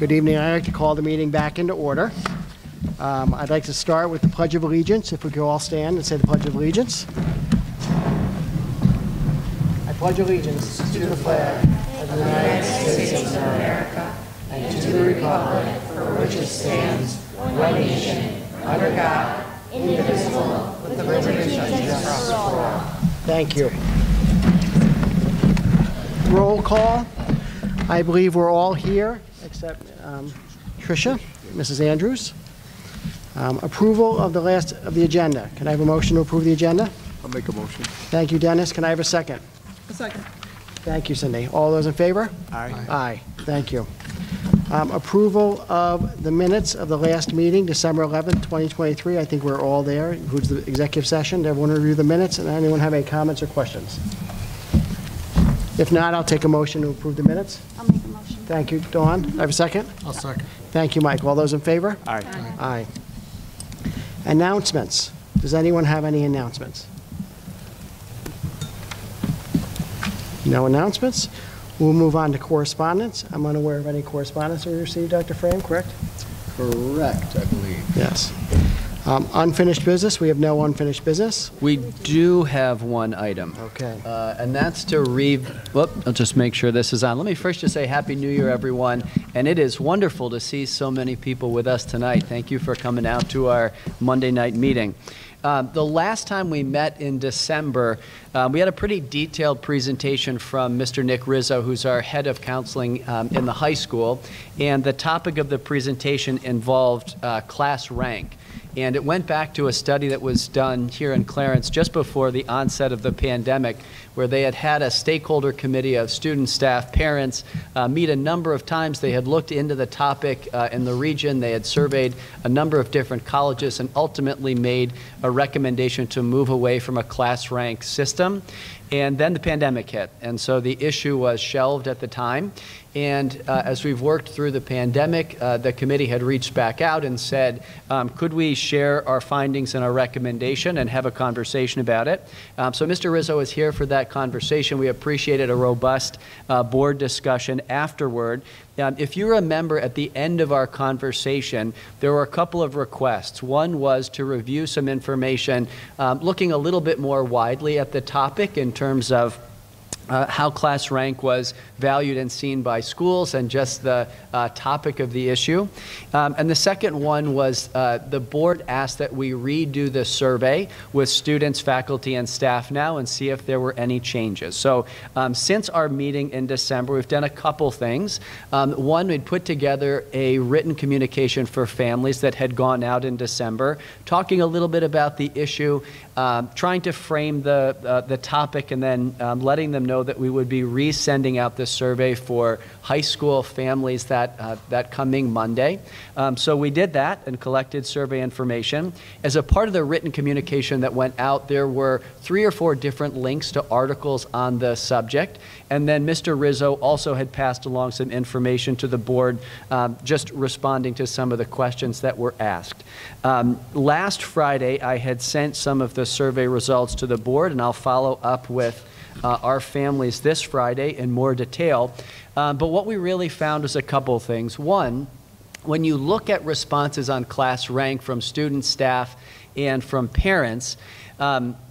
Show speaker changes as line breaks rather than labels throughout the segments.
Good evening. I'd like to call the meeting back into order. I'd like to start with the Pledge of Allegiance. If we could all stand and say the Pledge of Allegiance. I pledge allegiance to the flag of the United States of America and to the republic for which it stands, one nation, under God, indivisible, with liberty and justice for all. Thank you. Roll call. I believe we're all here except Tricia, Mrs. Andrews. Approval of the agenda. Can I have a motion to approve the agenda?
I'll make a motion.
Thank you, Dennis. Can I have a second?
A second.
Thank you, Cindy. All those in favor?
Aye.
Aye. Thank you. Approval of the minutes of the last meeting, December 11th, 2023. I think we're all there. Who's the executive session? Did everyone review the minutes? And anyone have any comments or questions? If not, I'll take a motion to approve the minutes.
I'll make a motion.
Thank you, Dawn. I have a second?
I'll second.
Thank you, Mike. All those in favor?
Aye.
Aye. Announcements. Does anyone have any announcements? No announcements. We'll move on to correspondence. I'm unaware of any correspondence we received, Dr. Frame, correct?
Correct, I believe.
Yes. Unfinished business. We have no unfinished business.
We do have one item.
Okay.
And that's to I'll just make sure this is on. Let me first just say Happy New Year, everyone. And it is wonderful to see so many people with us tonight. Thank you for coming out to our Monday night meeting. The last time we met in December, we had a pretty detailed presentation from Mr. Nick Rizzo, who's our head of counseling in the high school. And the topic of the presentation involved class rank. And it went back to a study that was done here in Clarence just before the onset of the pandemic, where they had a stakeholder committee of students, staff, parents meet a number of times. They had looked into the topic in the region. They had surveyed a number of different colleges and ultimately made a recommendation to move away from a class rank system. And then the pandemic hit, and so the issue was shelved at the time. And as we've worked through the pandemic, the committee had reached back out and said, could we share our findings and our recommendation and have a conversation about it? So Mr. Rizzo is here for that conversation. We appreciated a robust board discussion afterward. If you remember, at the end of our conversation, there were a couple of requests. One was to review some information looking a little bit more widely at the topic in terms of how class rank was valued and seen by schools and just the topic of the issue. And the second one was the board asked that we redo the survey with students, faculty, and staff now and see if there were any changes. So since our meeting in December, we've done a couple things. One, we'd put together a written communication for families that had gone out in December, talking a little bit about the issue, trying to frame the topic, and then letting them know that we would be resending out this survey for high school families that coming Monday. So we did that and collected survey information. As a part of the written communication that went out, there were 3 or 4 different links to articles on the subject. And then Mr. Rizzo also had passed along some information to the board, just responding to some of the questions that were asked. Last Friday, I had sent some of the survey results to the board, and I'll follow up with our families this Friday in more detail. But what we really found was a couple things. One, when you look at responses on class rank from students, staff, and from parents,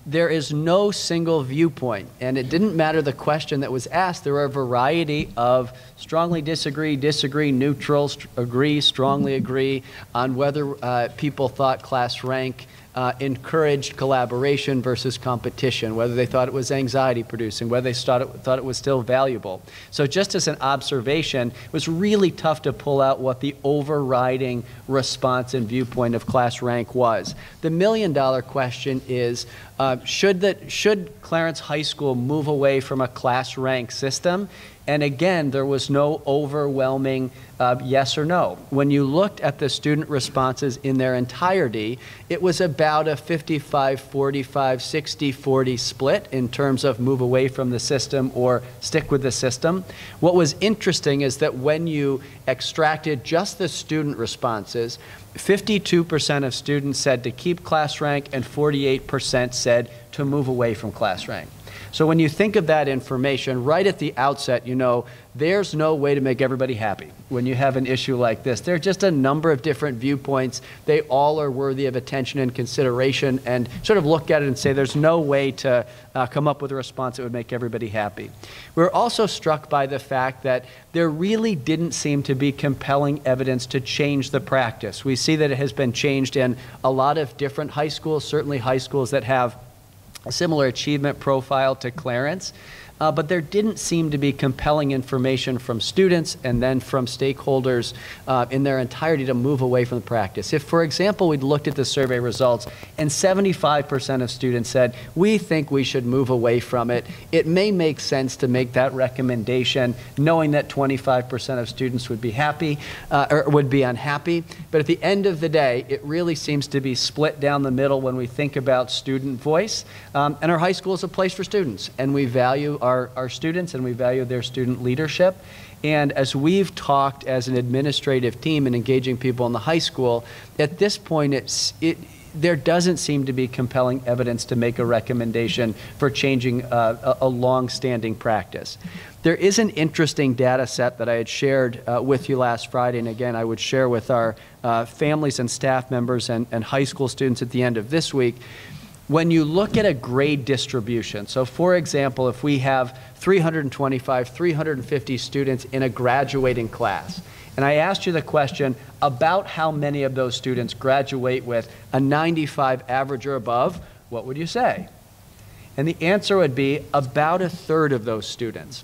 there is no single viewpoint, and it didn't matter the question that was asked. There were a variety of strongly disagree, disagree, neutral, agree, strongly agree on whether people thought class rank encouraged collaboration versus competition, whether they thought it was anxiety producing, whether they thought it was still valuable. So just as an observation, it was really tough to pull out what the overriding response and viewpoint of class rank was. The million-dollar question is, should Clarence High School move away from a class rank system? And again, there was no overwhelming yes or no. When you looked at the student responses in their entirety, it was about a 55-45, 60-40 split in terms of move away from the system or stick with the system. What was interesting is that when you extracted just the student responses, 52% of students said to keep class rank and 48% said to move away from class rank. So when you think of that information, right at the outset, you know, there's no way to make everybody happy when you have an issue like this. There are just a number of different viewpoints. They all are worthy of attention and consideration, and sort of look at it and say there's no way to come up with a response that would make everybody happy. We're also struck by the fact that there really didn't seem to be compelling evidence to change the practice. We see that it has been changed in a lot of different high schools, certainly high schools that have a similar achievement profile to Clarence. But there didn't seem to be compelling information from students and then from stakeholders in their entirety to move away from the practice. If, for example, we'd looked at the survey results and 75% of students said, we think we should move away from it, it may make sense to make that recommendation knowing that 25% of students would be happy or would be unhappy. But at the end of the day, it really seems to be split down the middle when we think about student voice. And our high school is a place for students, and we value our students and we value their student leadership. And as we've talked as an administrative team and engaging people in the high school, at this point there doesn't seem to be compelling evidence to make a recommendation for changing a long-standing practice. There is an interesting data set that I had shared with you last Friday, and again I would share with our families and staff members and high school students at the end of this week. When you look at a grade distribution, so for example, if we have 325, 350 students in a graduating class, and I asked you the question about how many of those students graduate with a 95 average or above, what would you say? And the answer would be about a third of those students.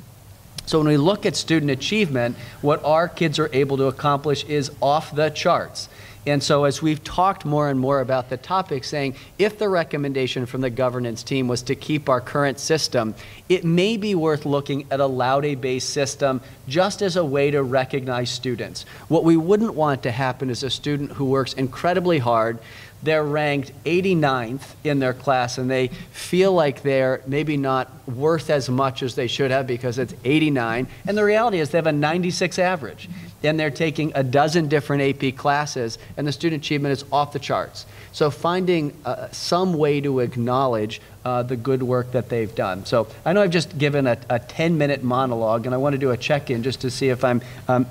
So when we look at student achievement, what our kids are able to accomplish is off the charts. And so as we've talked more and more about the topic, saying if the recommendation from the governance team was to keep our current system, it may be worth looking at a Laude-based system just as a way to recognize students. What we wouldn't want to happen is a student who works incredibly hard, they're ranked 89th in their class, and they feel like they're maybe not worth as much as they should have because it's 89, and the reality is they have a 96 average. And they're taking a dozen different AP classes, and the student achievement is off the charts. So finding some way to acknowledge the good work that they've done. So I know I've just given a 10-minute monologue, and I want to do a check-in just to see if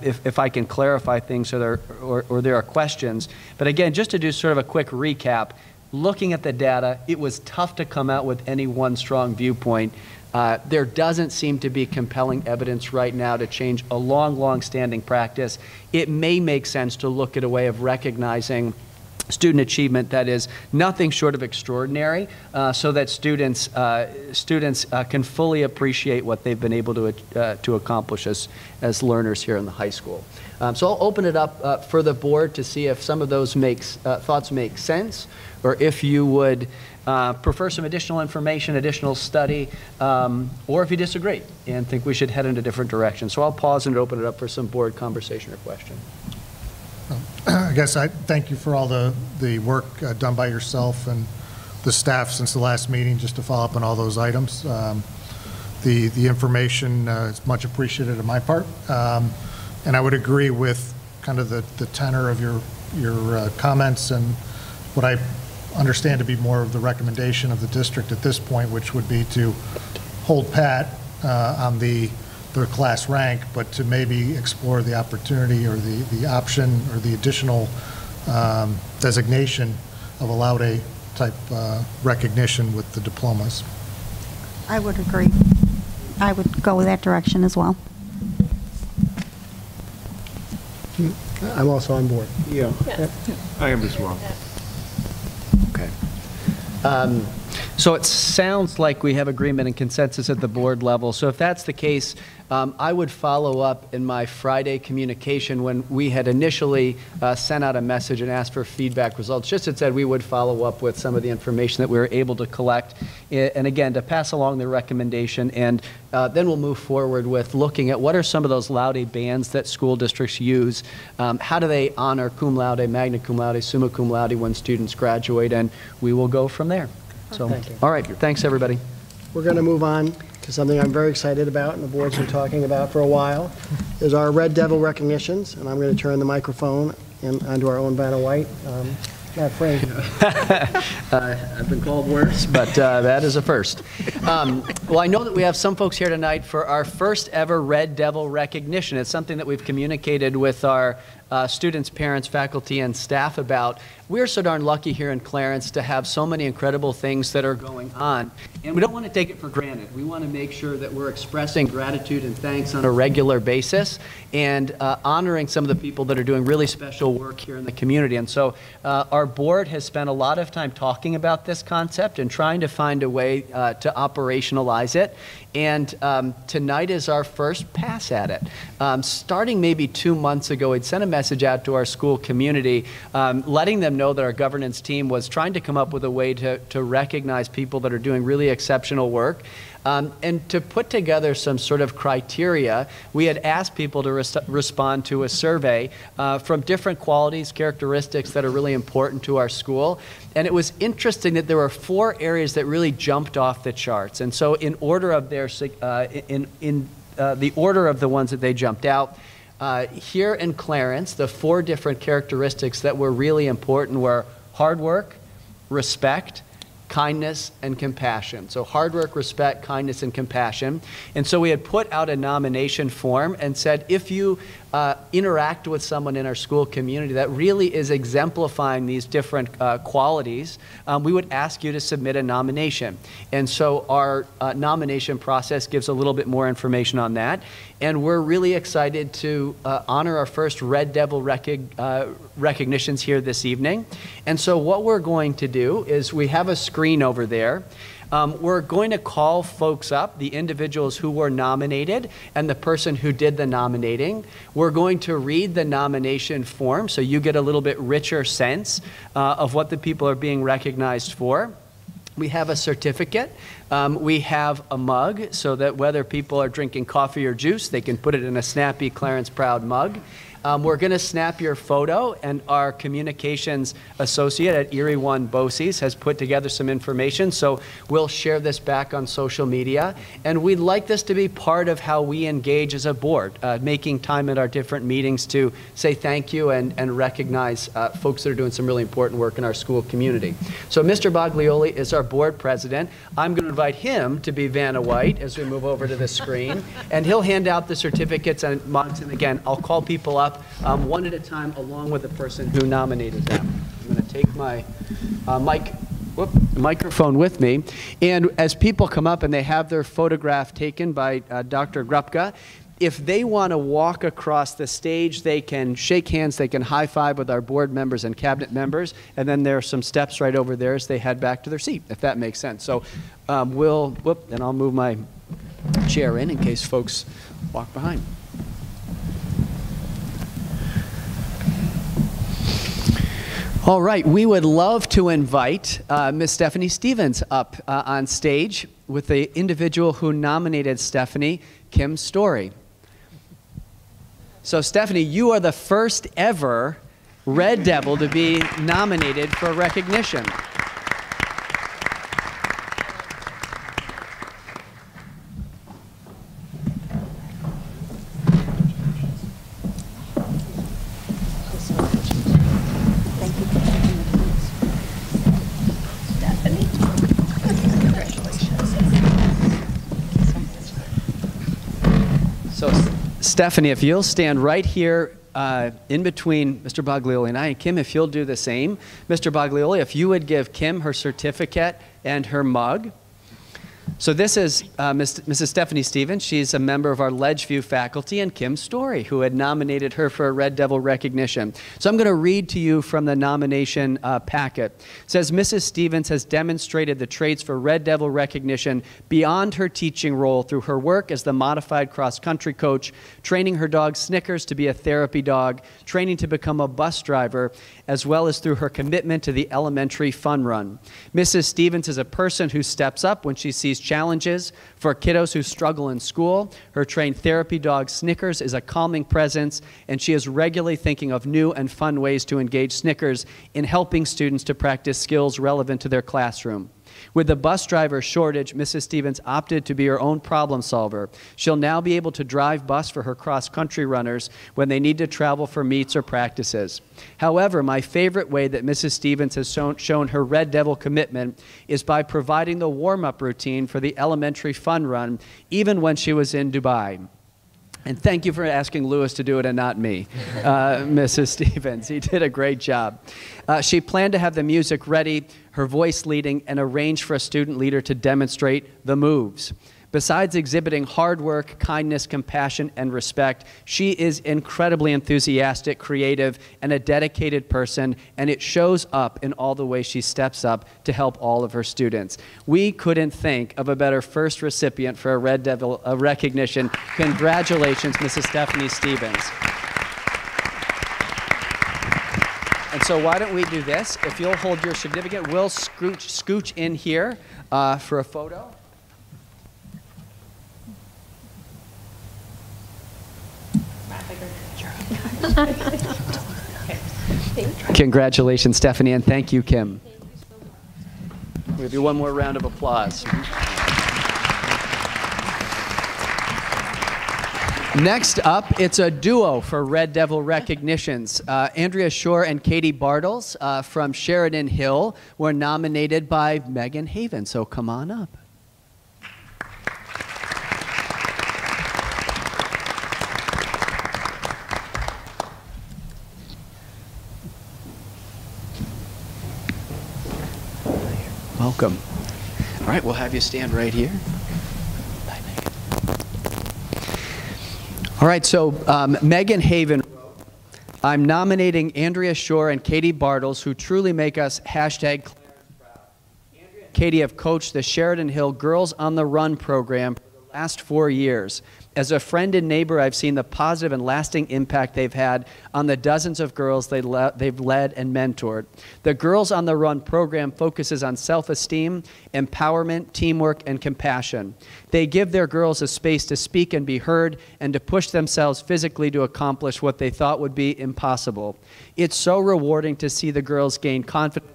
if I can clarify things or there are questions. But again, just to do sort of a quick recap, looking at the data, it was tough to come out with any one strong viewpoint. There doesn't seem to be compelling evidence right now to change a long-standing practice. It may make sense to look at a way of recognizing student achievement that is nothing short of extraordinary, so that students can fully appreciate what they've been able to accomplish as learners here in the high school. So I'll open it up for the board to see if some of those thoughts make sense, or if you would prefer some additional information, additional study, or if you disagree and think we should head in a different direction. So I'll pause and open it up for some board conversation or question.
I guess I thank you for all the work done by yourself and the staff since the last meeting, just to follow up on all those items. The information is much appreciated on my part. And I would agree with kind of the tenor of your comments and what I understand to be more of the recommendation of the district at this point, which would be to hold pat on their class rank, but to maybe explore the opportunity or the option or the additional designation of a Laude type recognition with the diplomas.
I would agree. I would go that direction as well.
I'm also on board.
Yeah, I am as well.
Okay. So it sounds like we have agreement and consensus at the board level. So if that's the case, I would follow up in my Friday communication when we had initially sent out a message and asked for feedback results. Just had said we would follow up with some of the information that we were able to collect, and again, to pass along the recommendation, and then we'll move forward with looking at what are some of those Laude bands that school districts use. How do they honor cum laude, magna cum laude, summa cum laude when students graduate, and we will go from there. So,
Thank you.
All right, thanks everybody.
We're going to move on to something I'm very excited about and the board's been talking about for a while, is our Red Devil recognitions, and I'm going to turn the microphone onto our own Vanna White. Not Frank.
I've been called worse, but that is a first. Well, I know that we have some folks here tonight for our first ever Red Devil recognition. It's something that we've communicated with our students, parents, faculty, and staff about. We're so darn lucky here in Clarence to have so many incredible things that are going on, and we don't want to take it for granted. We want to make sure that we're expressing gratitude and thanks on a regular basis and honoring some of the people that are doing really special work here in the community. And so our board has spent a lot of time talking about this concept and trying to find a way to operationalize it. And tonight is our first pass at it. Starting maybe 2 months ago, we'd sent a message out to our school community, letting them know that our governance team was trying to come up with a way to recognize people that are doing really exceptional work. And to put together some sort of criteria, we had asked people to respond to a survey from different qualities, characteristics that are really important to our school. And it was interesting that there were 4 areas that really jumped off the charts. And so in order of their, the order of the ones that they jumped out, here in Clarence, the 4 different characteristics that were really important were hard work, respect, kindness, and compassion. So hard work, respect, kindness, and compassion. And so we had put out a nomination form and said, if you interact with someone in our school community that really is exemplifying these different qualities, we would ask you to submit a nomination. And so our nomination process gives a little bit more information on that. And we're really excited to honor our first Red Devil recognitions here this evening. And so what we're going to do is we have a screen over there. We're going to call folks up, the individuals who were nominated and the person who did the nominating. We're going to read the nomination form so you get a little bit richer sense of what the people are being recognized for. We have a certificate. We have a mug so that whether people are drinking coffee or juice, they can put it in a snappy Clarence Proud mug. We're going to snap your photo, and our communications associate at Erie One BOCES has put together some information, so we'll share this back on social media. And we'd like this to be part of how we engage as a board, making time at our different meetings to say thank you and recognize folks that are doing some really important work in our school community. So Mr. Baglioli is our board president. I'm going to invite him to be Vanna White as we move over to the screen, and he'll hand out the certificates and mugs. And again, I'll call people up one at a time along with the person who nominated them. I'm going to take my microphone with me, and as people come up and they have their photograph taken by Dr. Grupka, if they want to walk across the stage, they can shake hands, they can high five with our board members and cabinet members, and then there are some steps right over there as they head back to their seat, if that makes sense. So and I'll move my chair in case folks walk behind. All right, we would love to invite Miss Stephanie Stevens up on stage with the individual who nominated Stephanie, Kim Story. So Stephanie, you are the first ever Red Devil to be nominated for recognition. Stephanie, if you'll stand right here in between Mr. Baglioli and I, and Kim, if you'll do the same. Mr. Baglioli, if you would give Kim her certificate and her mug. So this is Mrs. Stephanie Stevens. She's a member of our Ledgeview faculty, and Kim Story, who had nominated her for a Red Devil recognition. So I'm going to read to you from the nomination packet. It says, Mrs. Stevens has demonstrated the traits for Red Devil recognition beyond her teaching role through her work as the modified cross-country coach, training her dog Snickers to be a therapy dog, training to become a bus driver, as well as through her commitment to the elementary fun run. Mrs. Stevens is a person who steps up when she sees challenges for kiddos who struggle in school. Her trained therapy dog Snickers is a calming presence, and she is regularly thinking of new and fun ways to engage Snickers in helping students to practice skills relevant to their classroom. With the bus driver shortage, Mrs. Stevens opted to be her own problem solver. She'll now be able to drive bus for her cross-country runners when they need to travel for meets or practices. However, my favorite way that Mrs. Stevens has shown her Red Devil commitment is by providing the warm-up routine for the elementary fun run, even when she was in Dubai. And thank you for asking Lewis to do it and not me, Mrs. Stevens. He did a great job. She planned to have the music ready, her voice leading, and arranged for a student leader to demonstrate the moves. Besides exhibiting hard work, kindness, compassion, and respect, she is incredibly enthusiastic, creative, and a dedicated person, and it shows up in all the ways she steps up to help all of her students. We couldn't think of a better first recipient for a Red Devil recognition. Congratulations, Mrs. Stephanie Stevens. And so why don't we do this? If you'll hold your certificate, we'll scooch in here for a photo. Congratulations, Stephanie, and thank you, Kim. We'll give you one more round of applause. Next up, it's a duo for Red Devil recognitions. Andrea Shore and Katie Bartles from Sheridan Hill were nominated by Megan Haven, so come on up. Welcome. All right, we'll have you stand right here. Bye, Megan. All right, so Megan Haven wrote, I'm nominating Andrea Shore and Katie Bartles, who truly make us #Clarence proud. Andrea and Katie have coached the Sheridan Hill Girls on the Run program for the last 4 years. As a friend and neighbor, I've seen the positive and lasting impact they've had on the dozens of girls they've led and mentored. The Girls on the Run program focuses on self-esteem, empowerment, teamwork, and compassion. They give their girls a space to speak and be heard and to push themselves physically to accomplish what they thought would be impossible. It's so rewarding to see the girls gain confidence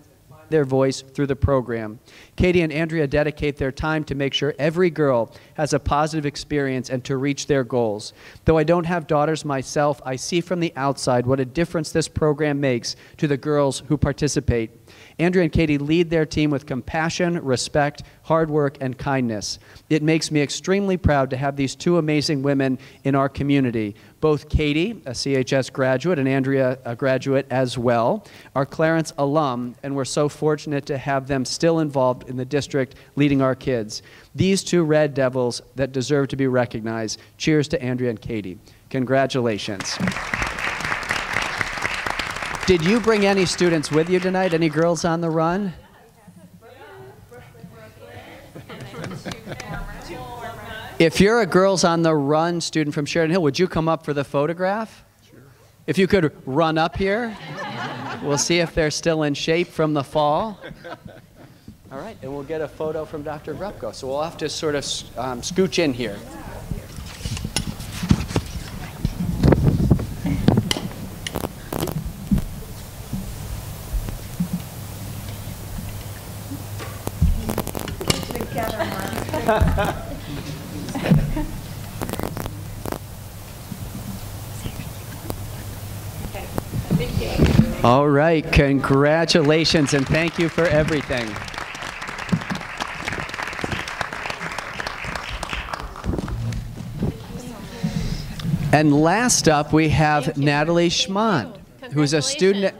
their voice through the program. Katie and Andrea dedicate their time to make sure every girl has a positive experience and to reach their goals. Though I don't have daughters myself, I see from the outside what a difference this program makes to the girls who participate. Andrea and Katie lead their team with compassion, respect, hard work, and kindness. It makes me extremely proud to have these two amazing women in our community. Both Katie, a CHS graduate, and Andrea, a graduate as well, are Clarence alum, and we're so fortunate to have them still involved in the district leading our kids. These two Red Devils that deserve to be recognized. Cheers to Andrea and Katie. Congratulations. Did you bring any students with you tonight? Any girls on the run? If you're a Girls on the Run student from Sheridan Hill, would you come up for the photograph? Sure. If you could run up here, we'll see if they're still in shape from the fall. All right, and we'll get a photo from Dr. Grupko. So we'll have to sort of scooch in here. All right, congratulations and thank you for everything. And last up we have Natalie Schmond, who's a student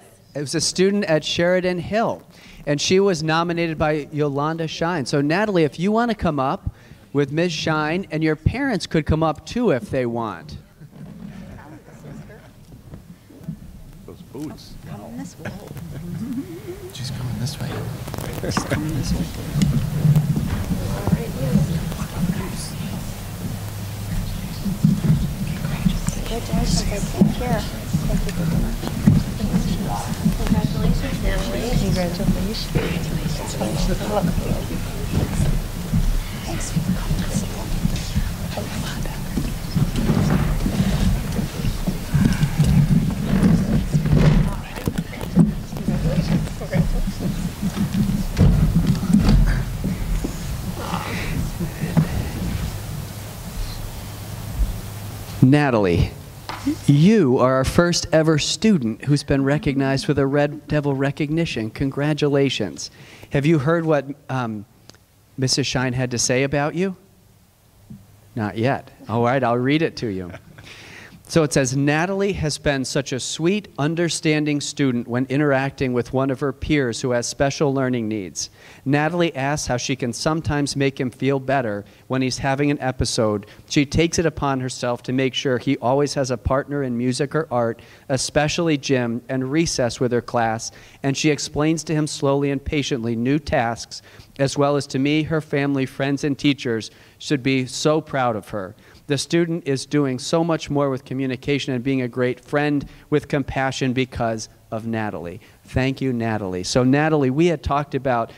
at Sheridan Hill, and she was nominated by Yolanda Shine. So Natalie, if you want to come up with Ms. Shine, and your parents could come up too if they want.
Those boots.
Coming this way.
She's coming this way.
She's coming this way. Congratulations, I take care. Thank you very much. Congratulations, Natalie. Congratulations. Thanks for coming.
Natalie, you are our first ever student who's been recognized with a Red Devil recognition. Congratulations. Have you heard what Mrs. Shine had to say about you? Not yet. All right, I'll read it to you. So it says, Natalie has been such a sweet, understanding student when interacting with one of her peers who has special learning needs. Natalie asks how she can sometimes make him feel better when he's having an episode. She takes it upon herself to make sure he always has a partner in music or art, especially gym and recess with her class, and she explains to him slowly and patiently new tasks, as well as to me, her family, friends, and teachers should be so proud of her. The student is doing so much more with communication and being a great friend with compassion because of Natalie. Thank you, Natalie. So Natalie, we had talked about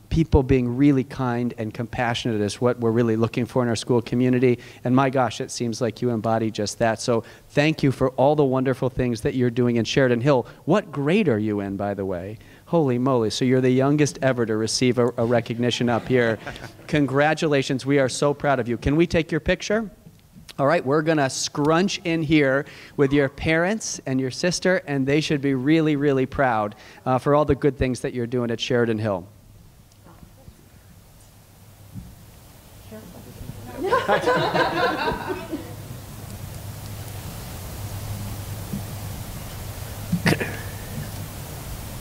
people being really kind and compassionate is what we're really looking for in our school community. And my gosh, it seems like you embody just that. So thank you for all the wonderful things that you're doing in Sheridan Hill. What grade are you in, by the way? Holy moly, so you're the youngest ever to receive a recognition up here. Congratulations, we are so proud of you. Can we take your picture? All right, we're gonna scrunch in here with your parents and your sister, and they should be really, really proud for all the good things that you're doing at Sheridan Hill.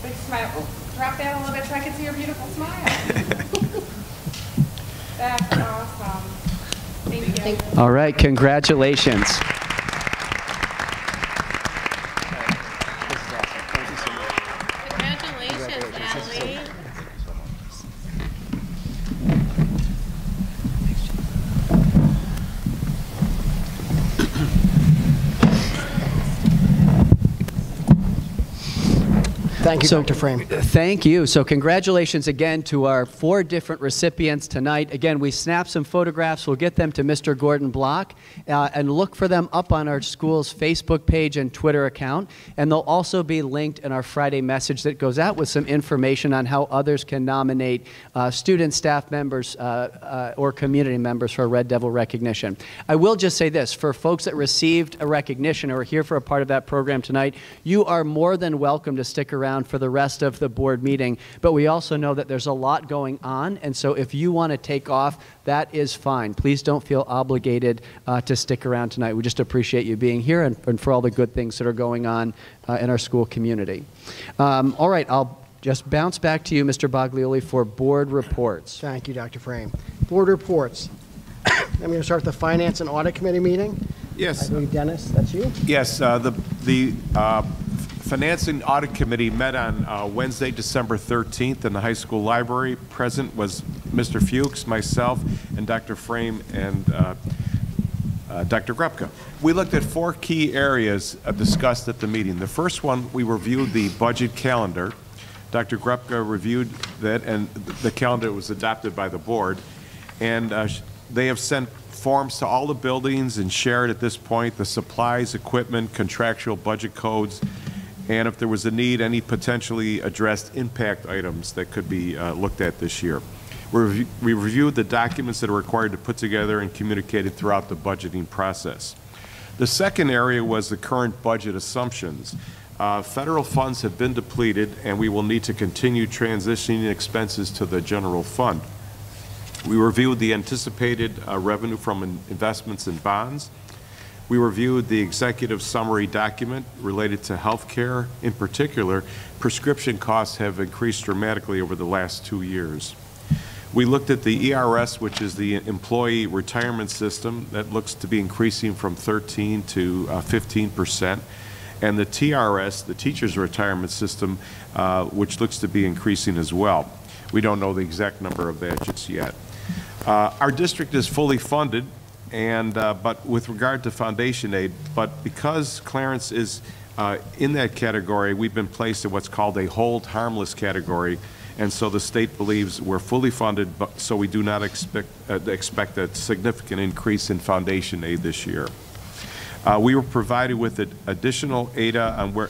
Big smile. Oh, drop that a little bit so I can see your beautiful smile. That's awesome. Thank you.
All right, congratulations.
Congratulations, Natalie.
Thank you, Dr. Frame.
Thank you. So congratulations again to our 4 different recipients tonight. Again, we snapped some photographs. We'll get them to Mr. Gordon Block and look for them up on our school's Facebook page and Twitter account. And they'll also be linked in our Friday message that goes out with some information on how others can nominate student, staff members, or community members for Red Devil recognition. I will just say this, for folks that received a recognition or are here for a part of that program tonight, you are more than welcome to stick around for the rest of the board meeting, but we also know that there's a lot going on, and so if you want to take off, that is fine. Please don't feel obligated to stick around tonight. We just appreciate you being here and for all the good things that are going on in our school community. All right, I'll just bounce back to you, Mr. Baglioli, for board reports.
Thank you, Dr. Frame. Board reports. I'm going to start the Finance and Audit Committee meeting.
Yes.
I believe, Dennis, that's you?
Yes, the Finance and Audit Committee met on Wednesday, December 13th in the high school library. Present was Mr. Fuchs, myself, and Dr. Frame and Dr. Grepka. We looked at 4 key areas discussed at the meeting. The first one, we reviewed the budget calendar. Dr. Grepka reviewed that, and the calendar was adopted by the board. And they have sent forms to all the buildings and shared at this point the supplies, equipment, contractual budget codes, and if there was a need, any potentially addressed impact items that could be looked at this year. We reviewed the documents that are required to put together and communicated throughout the budgeting process. The second area was the current budget assumptions. Federal funds have been depleted, and we will need to continue transitioning expenses to the general fund. We reviewed the anticipated revenue from investments in bonds. We reviewed the executive summary document related to health care. In particular, prescription costs have increased dramatically over the last 2 years. We looked at the ERS, which is the employee retirement system, that looks to be increasing from 13 to 15%, and the TRS, the teacher's retirement system, which looks to be increasing as well. We don't know the exact number of that just yet. Our district is fully funded, and but with regard to foundation aid, but because Clarence is in that category, we've been placed in what's called a hold harmless category, and so the state believes we're fully funded, but so we do not expect a significant increase in foundation aid this year. We were provided with additional ADA on where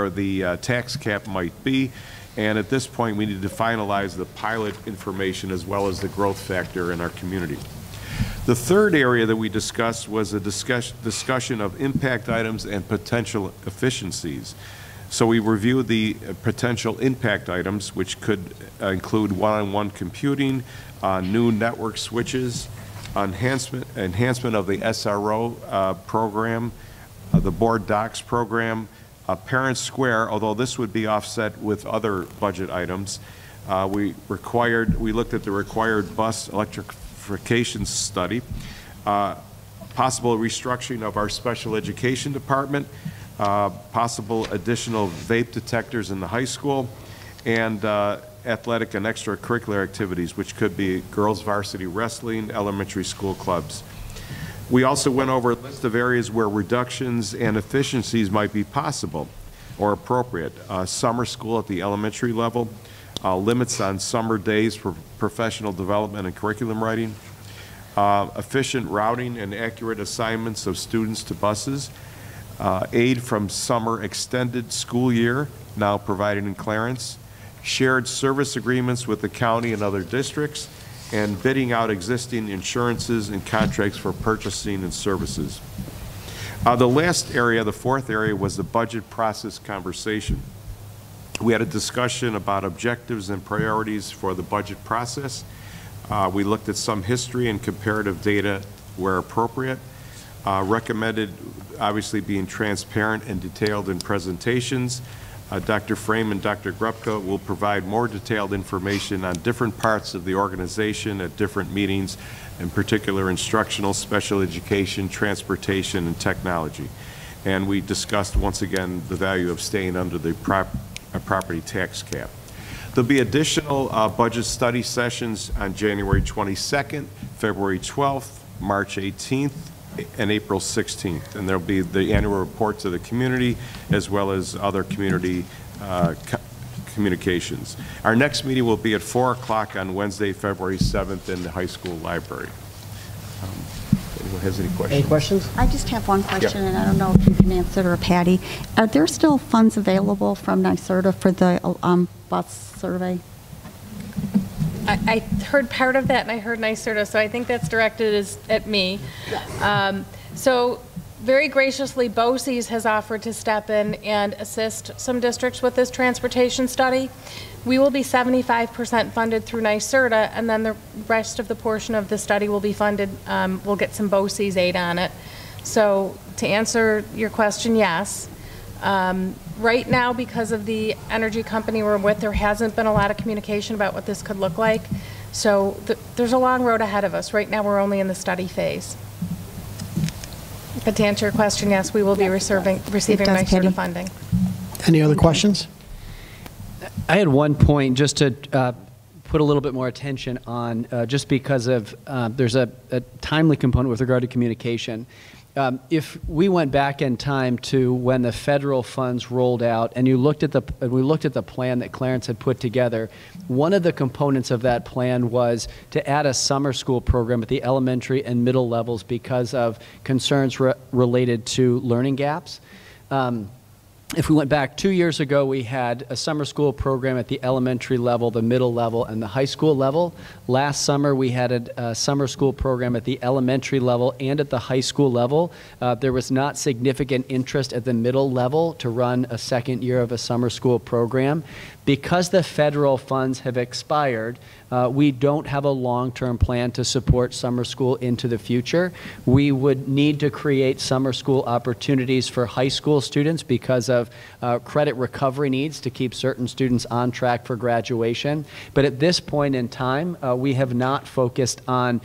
the tax cap might be. And at this point, we need to finalize the pilot information as well as the growth factor in our community. The third area that we discussed was a discussion of impact items and potential efficiencies. So we reviewed the potential impact items, which could include one-on-one computing, new network switches, enhancement of the SRO program, the board docs program, Parent Square, although this would be offset with other budget items. We looked at the required bus electrification study, possible restructuring of our special education department, possible additional vape detectors in the high school, and athletic and extracurricular activities, which could be girls varsity wrestling, elementary school clubs. We also went over a list of areas where reductions and efficiencies might be possible or appropriate. Summer school at the elementary level, limits on summer days for professional development and curriculum writing, efficient routing and accurate assignments of students to buses, aid from summer extended school year, now provided in Clarence, shared service agreements with the county and other districts, and bidding out existing insurances and contracts for purchasing and services. The last area, the fourth area, was the budget process conversation. We had a discussion about objectives and priorities for the budget process. We looked at some history and comparative data where appropriate. Recommended, obviously, being transparent and detailed in presentations. Dr. Frame and Dr. Grubka will provide more detailed information on different parts of the organization at different meetings, in particular instructional, special education, transportation, and technology. And we discussed, once again, the value of staying under the property tax cap. There'll be additional budget study sessions on January 22nd, February 12th, March 18th, and April 16th. And there'll be the annual report to the community as well as other community communications. Our next meeting will be at 4 o'clock on Wednesday, February 7th in the high school library. Anyone has any questions?
Any questions?
I just have one question, and I don't know if you can answer it or Patty. Are there still funds available from NYSERDA for the bus survey?
I heard part of that, and I heard NYSERDA, so I think that's directed at me. So very graciously, BOCES has offered to step in and assist some districts with this transportation study. We will be 75% funded through NYSERDA, and then the rest of the portion of the study will be funded. We'll get some BOCES aid on it. So to answer your question, yes. Right now, because of the energy company we're with, there hasn't been a lot of communication about what this could look like. So there's a long road ahead of us. Right now, we're only in the study phase. But to answer your question, yes, we will be receiving NYSERDA funding.
Any other questions?
I had one point just to put a little bit more attention on, just because of there's a timely component with regard to communication. If we went back in time to when the federal funds rolled out, and we looked at the plan that Clarence had put together, one of the components of that plan was to add a summer school program at the elementary and middle levels because of concerns related to learning gaps. If we went back 2 years ago, we had a summer school program at the elementary level, the middle level, and the high school level. Last summer, we had a summer school program at the elementary level and at the high school level. There was not significant interest at the middle level to run a second year of a summer school program. Because the federal funds have expired, we don't have a long-term plan to support summer school into the future. We would need to create summer school opportunities for high school students because of credit recovery needs to keep certain students on track for graduation. But at this point in time, we have not focused on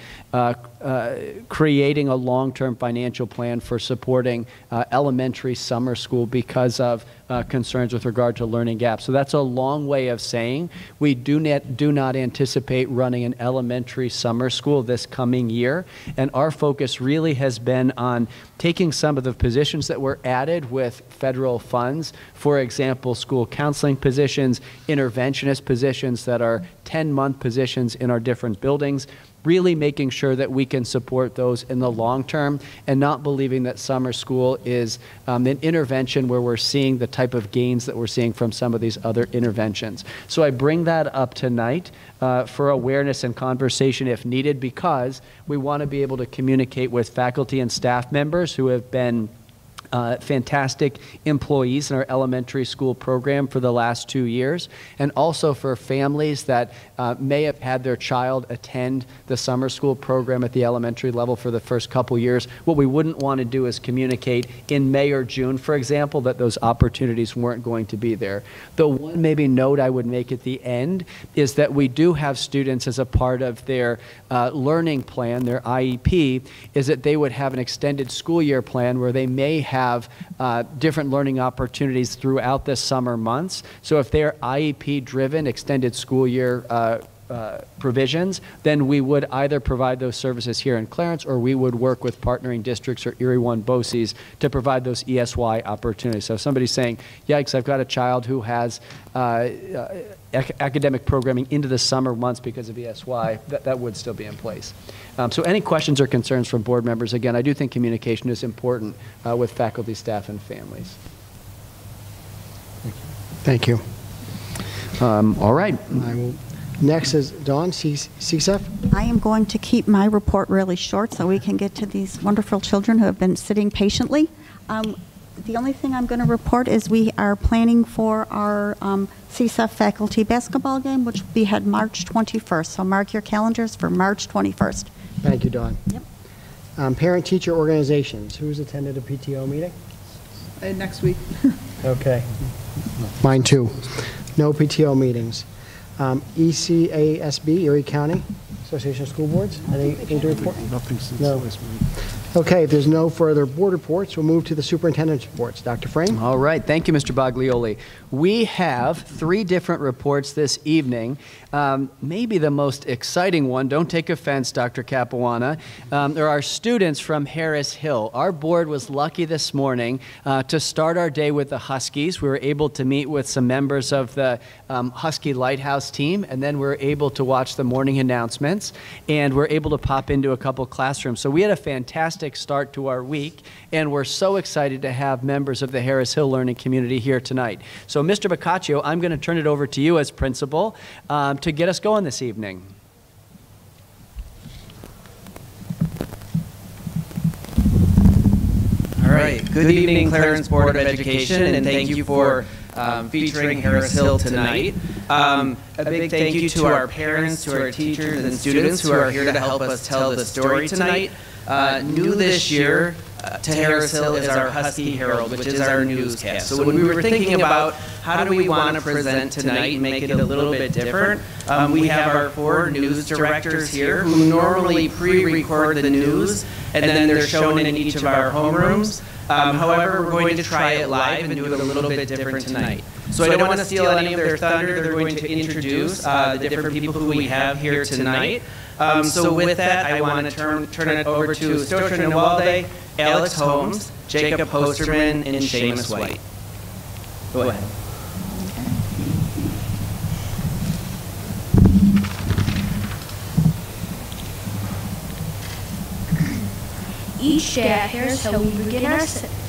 creating a long-term financial plan for supporting elementary summer school because of concerns with regard to learning gaps. So that's a long way of saying we do not anticipate running an elementary summer school this coming year. And our focus really has been on taking some of the positions that were added with federal funds, for example, school counseling positions, interventionist positions that are 10-month positions in our different buildings, really making sure that we can support those in the long term and not believing that summer school is an intervention where we're seeing the type of gains that we're seeing from some of these other interventions. So I bring that up tonight for awareness and conversation if needed, because we want to be able to communicate with faculty and staff members who have been fantastic employees in our elementary school program for the last 2 years, and also for families that may have had their child attend the summer school program at the elementary level for the first couple years. What we wouldn't want to do is communicate in May or June, for example, that those opportunities weren't going to be there. The one maybe note I would make at the end is that we do have students as a part of their learning plan, their IEP, is that they would have an extended school year plan where they may have different learning opportunities throughout the summer months. So if they're IEP-driven extended school year provisions, then we would either provide those services here in Clarence, or we would work with partnering districts or Erie One BOCES to provide those ESY opportunities. So if somebody's saying, yikes, I've got a child who has academic programming into the summer months because of ESY, that would still be in place. So any questions or concerns from board members? Again, I do think communication is important with faculty, staff, and families.
Thank you.
All right.
Next is Dawn, CSEF.
I am going to keep my report really short so we can get to these wonderful children who have been sitting patiently. The only thing I'm going to report is we are planning for our CSEF faculty basketball game, which will be held March 21st. So mark your calendars for March 21st.
Thank you, Dawn.
Yep.
Parent-teacher organizations. Who's attended a PTO meeting?
Next week.
Okay. Mine too. No PTO meetings. ECASB, Erie County Association of School Boards. Anything to report?
Nothing since
No.
last meeting.
Okay, if there's no further board reports, we'll move to the superintendent's reports. Dr. Frame?
All right. Thank you, Mr. Baglioli. We have 3 different reports this evening. Maybe the most exciting one, don't take offense, Dr. Capuana, there are students from Harris Hill. Our board was lucky this morning to start our day with the Huskies. We were able to meet with some members of the Husky Lighthouse team, and then we were able to watch the morning announcements, and we're able to pop into a couple classrooms. So we had a fantastic start to our week, and we're so excited to have members of the Harris Hill learning community here tonight. So Mr. Boccaccio, I'm going to turn it over to you as principal to get us going this evening.
All right. Good evening, Clarence Board of Education, and thank you for featuring Harris Hill tonight. A big thank you to our parents, to our teachers and students who are here to help us tell the story tonight. New this year to Harris Hill is our Husky Herald, which is our newscast. So when we were thinking about how do we want to present tonight and make it a little bit different, we have our 4 news directors here who normally pre-record the news, and then they're shown in each of our homerooms. However, we're going to try it live and do it a little bit different tonight. So I don't want to steal any of their thunder. They're going to introduce the different people who we have here tonight. So with that, I want to turn it over to Stotra Nawalde, Alex Holmes, Jacob Hosterman, and Seamus White. Go ahead.
Each day at Harris Hill, we begin our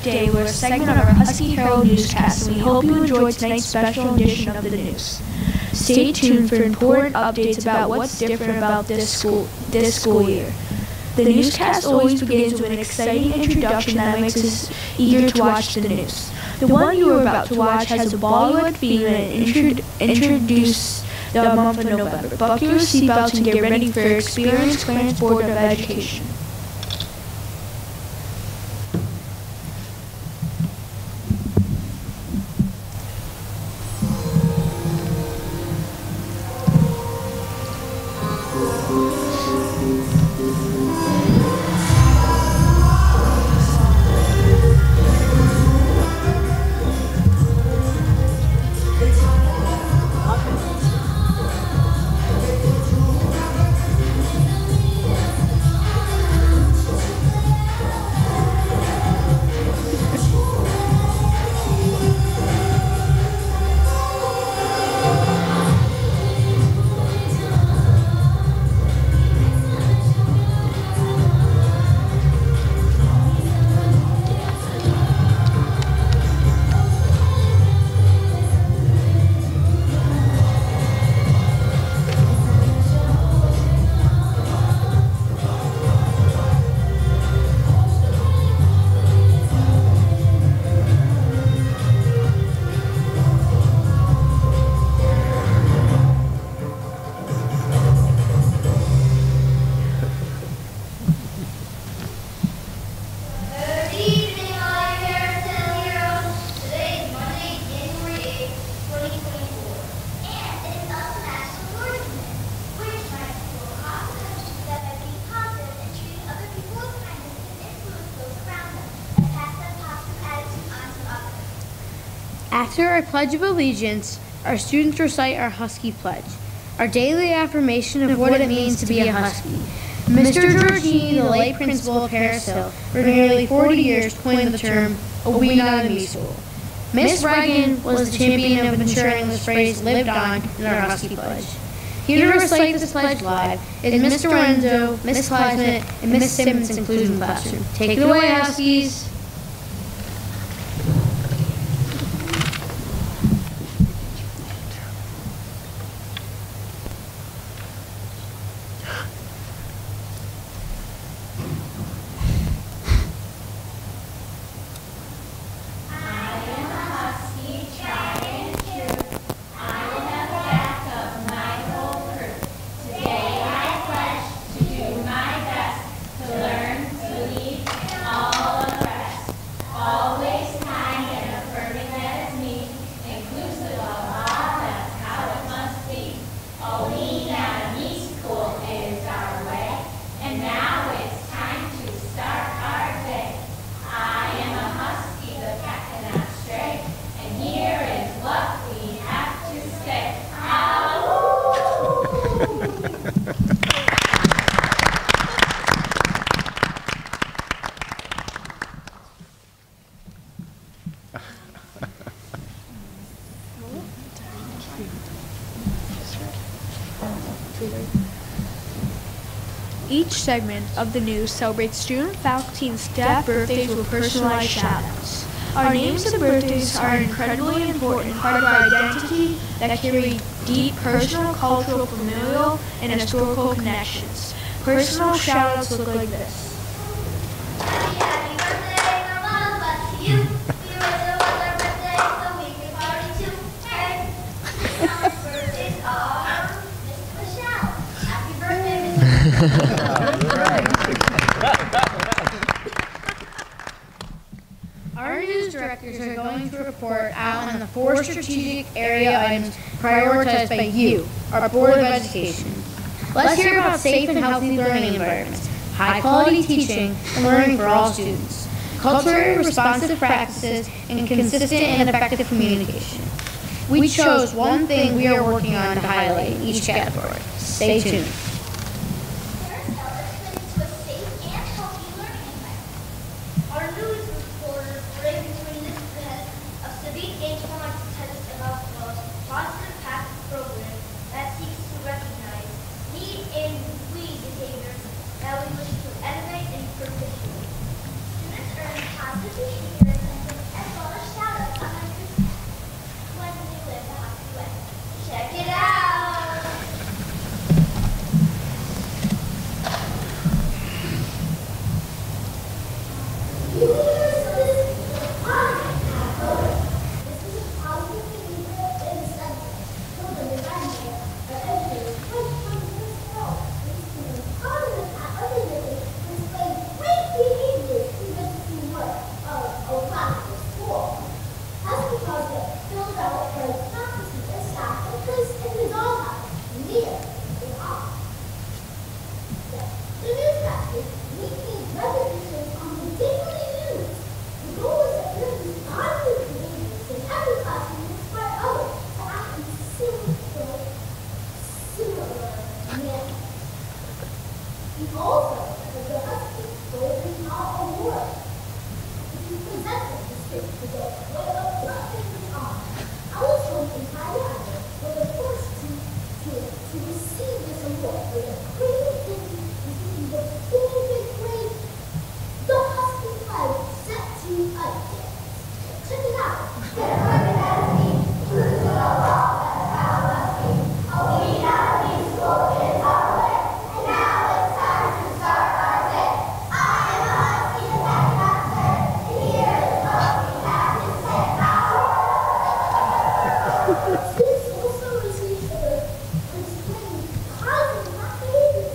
day with a segment of our Husky Herald newscast, and we hope you enjoyed tonight's special edition of the news. Stay tuned for important updates about what's different about this school year. The newscast always begins with an exciting introduction that makes us eager to watch the news. The one you are about to watch has a Bollywood theme and introduce the month of November. Buckle your seatbelts and get ready for your experienced Clarence Board of Education. After our Pledge of Allegiance, our students recite our Husky Pledge, our daily affirmation of what it means to be a Husky. Mr. Giorgini, the late principal of Harris Hill, for nearly 40 years coined the term, "a we not a me school." Miss Reagan was the champion of ensuring this phrase lived on in our Husky Pledge. Here to recite this pledge live is Miss Lorenzo, Miss Kleisman, and Miss Simmons' inclusion classroom. Take it away, Huskies.
Each segment of the news celebrates student, faculty, and staff birthdays with personalized shout-outs. Our names and birthdays are an incredibly important part of our identity that carry deep personal, cultural, familial, and historical connections. Personal shout-outs look like this.
Happy birthday, Mama, but to you, we wish it was our birthday, so we can party too. Hey, our birthdays are Miss Michelle. Happy birthday, Miss
Our news directors are going to report out on the 4 strategic area items prioritized by you, our Board of Education. Let's hear about safe and healthy learning environments, high-quality teaching, and learning for all students, culturally responsive practices, and consistent and effective communication. We chose one thing we are working on to highlight in each category. Stay tuned.
to a safe and healthy learning environment. Our news reporters were in between this event of civic engagement attendance about the positive path program that seeks to recognize, lead, and lead behaviors that we wish to elevate and perpetuate. Students earn positive behavior incentives as well as shout-outs on their when they live the happy way. Check it out! Students also receive positive behavior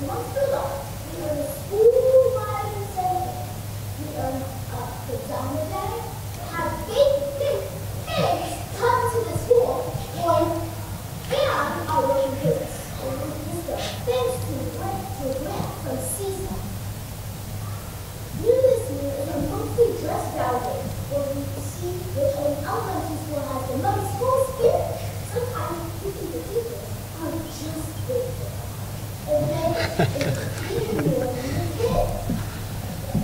the months below, we earn a school-wide incentive. We earn a pajama day, have big pigs come to the school, and our working parents. Thanks to a grant from CISA. New this year is a monthly dress value, where we see which an elementary school has the most school spirit. Sometimes we think the teachers are just big. And then it's even more than the kids.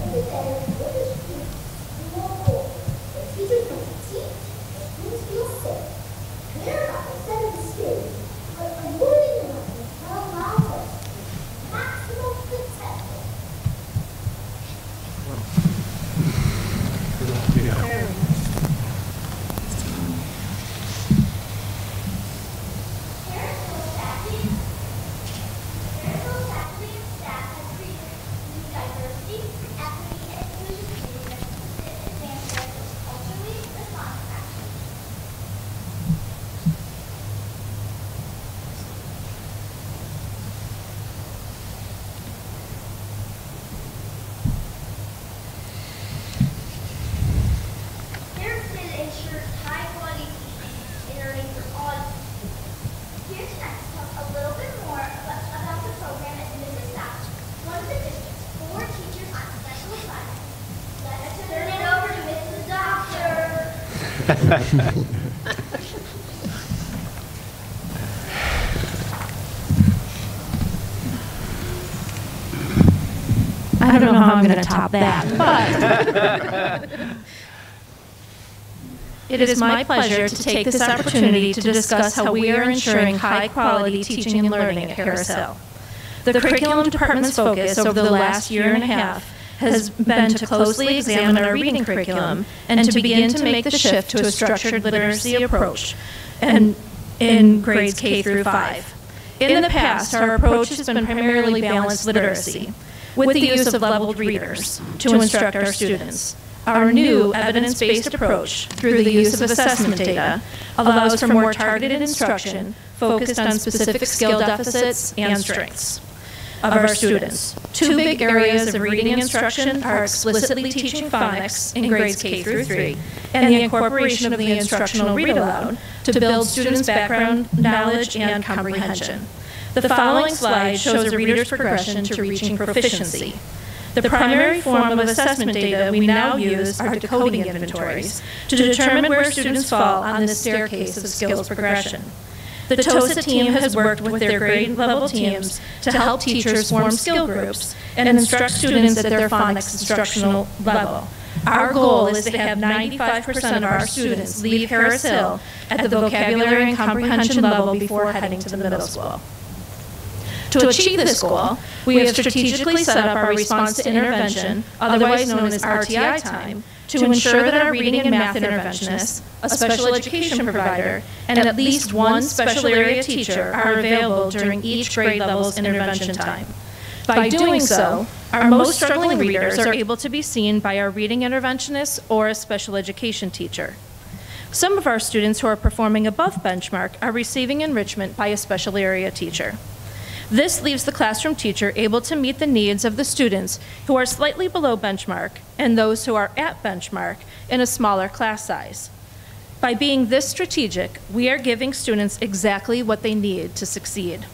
And then what is school goal? The teachers want to teach, the students feel safe. They're not the set of the students, but a learning environment that allows us maximum potential.
I don't know how I'm going to top that, but it is my pleasure to take this opportunity to discuss how we are ensuring high-quality teaching and learning at Harris Hill. The curriculum department's focus over the last year and a half has been to closely examine our reading curriculum and to begin to make the shift to a structured literacy approach in grades K through 5. In the past, our approach has been primarily balanced literacy, with the use of leveled readers to instruct our students. Our new evidence-based approach, through the use of assessment data, allows for more targeted instruction focused on specific skill deficits and strengths of our students. Two big areas of reading instruction are explicitly teaching phonics in grades K through 3 and the incorporation of the instructional read aloud to build students' background knowledge and comprehension. The following slide shows a reader's progression to reaching proficiency. The primary form of assessment data we now use are decoding inventories to determine where students fall on this staircase of skills progression. The TOSA team has worked with their grade level teams to help teachers form skill groups and instruct students at their phonics instructional level. Our goal is to have 95% of our students leave Harris Hill at the vocabulary and comprehension level before heading to the middle school. To achieve this goal, we have strategically set up our response to intervention, otherwise known as RTI time, to ensure that our reading and math interventionists, a special education provider, and at least one special area teacher are available during each grade level's intervention time. By doing so, our most struggling readers are able to be seen by our reading interventionist or a special education teacher. Some of our students who are performing above benchmark are receiving enrichment by a special area teacher. This leaves the classroom teacher able to meet the needs of the students who are slightly below benchmark and those who are at benchmark in a smaller class size. By being this strategic, we are giving students exactly what they need to succeed.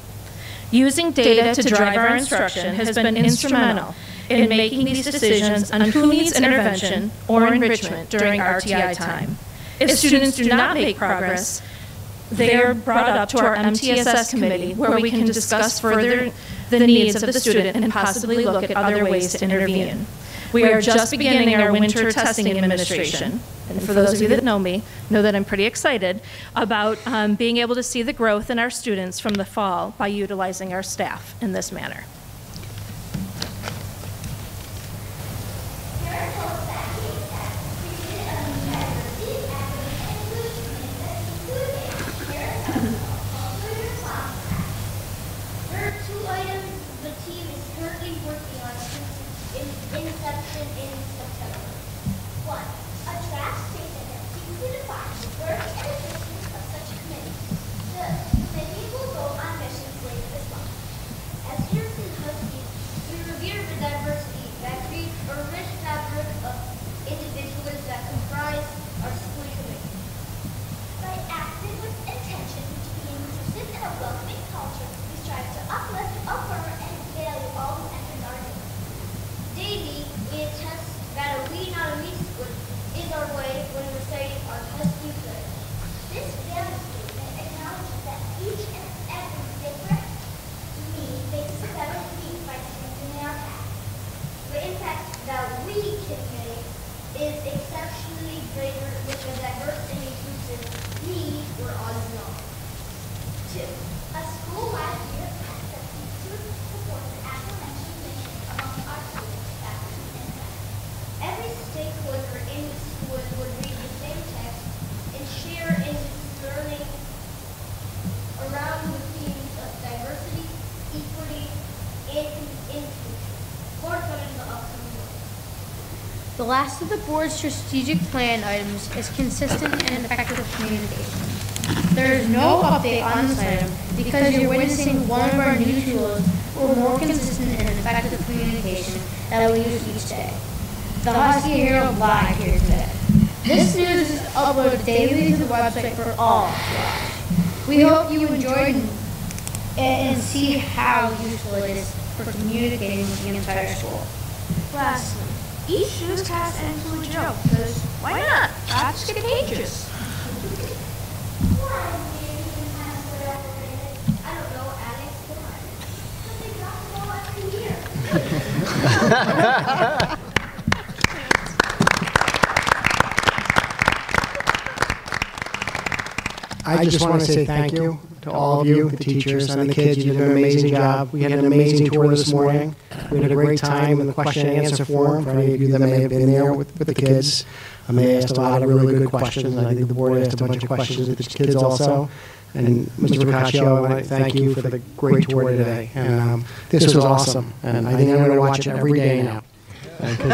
Using data to drive our instruction has been instrumental in making these decisions on who needs intervention or enrichment during RTI time. If students do not make progress, they are brought up to our MTSS committee where we can discuss further the needs of the student and possibly look at other ways to intervene. We are just beginning our winter testing administration. And for those of you that know me, know that I'm pretty excited about being able to see the growth in our students from the fall by utilizing our staff in this manner.
As Harrison is our way when reciting our husky pledge. This family statement acknowledges that each and every different need faces 7 feet by strengthening our past. The impact that we can make is exceptionally greater with a diverse and inclusive need we're on zone. 2. A school last year passed that seeks to support the aforementioned mission among our students, faculty, and staff. Every stakeholder in the school would read the same text and share in its learning around the themes of diversity, equity, and inclusion. Forefront in the upcoming year.
The last of the board's strategic plan items is consistent and effective communication. There is no update on this item because you're witnessing one of our new tools for more consistent and effective communication that we use each day. The Husky Hero Live here today. This news is uploaded daily to the website for all to watch. We hope you enjoyed and see how useful it is for communicating with the entire school.
Lastly, each newscast ends with a joke, because why not? That's contagious.
I don't know, Alex, but they drop the ball every year.
I just want to say thank you to all of you, the teachers and the kids. You did an amazing job. We had an amazing tour this morning. We had a great time in the question and answer forum for any of you that may have been there with the kids. They asked a lot of really good questions, and I think the board asked a bunch of questions of the kids also. And Mr. Boccaccio, I want to thank you for the great tour today. And this was awesome. And I think I'm going to watch it every day now. Because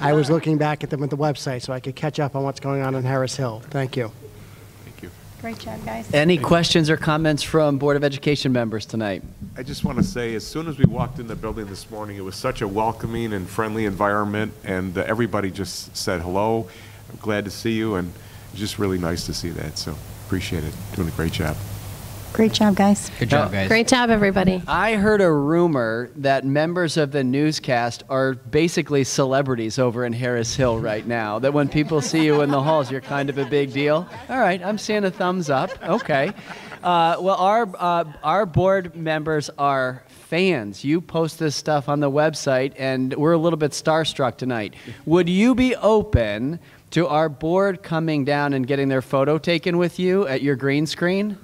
I was looking back at them at the website so I could catch up on what's going on in Harris Hill. Thank you.
Great job, guys.
Any questions or comments from Board of Education members tonight?
I just want to say, as soon as we walked in the building this morning, it was such a welcoming and friendly environment, and everybody just said hello. I'm glad to see you, and it's just really nice to see that, so appreciate it. Doing a great job.
Great job, guys.
Good job, guys.
Great job, everybody.
I heard a rumor that members of the newscast are basically celebrities over in Harris Hill right now, that when people see you in the halls, you're kind of a big deal. All right, I'm seeing a thumbs up. Okay. Well, our board members are fans. You post this stuff on the website, and we're a little bit starstruck tonight. Would you be open to our board coming down and getting their photo taken with you at your green screen?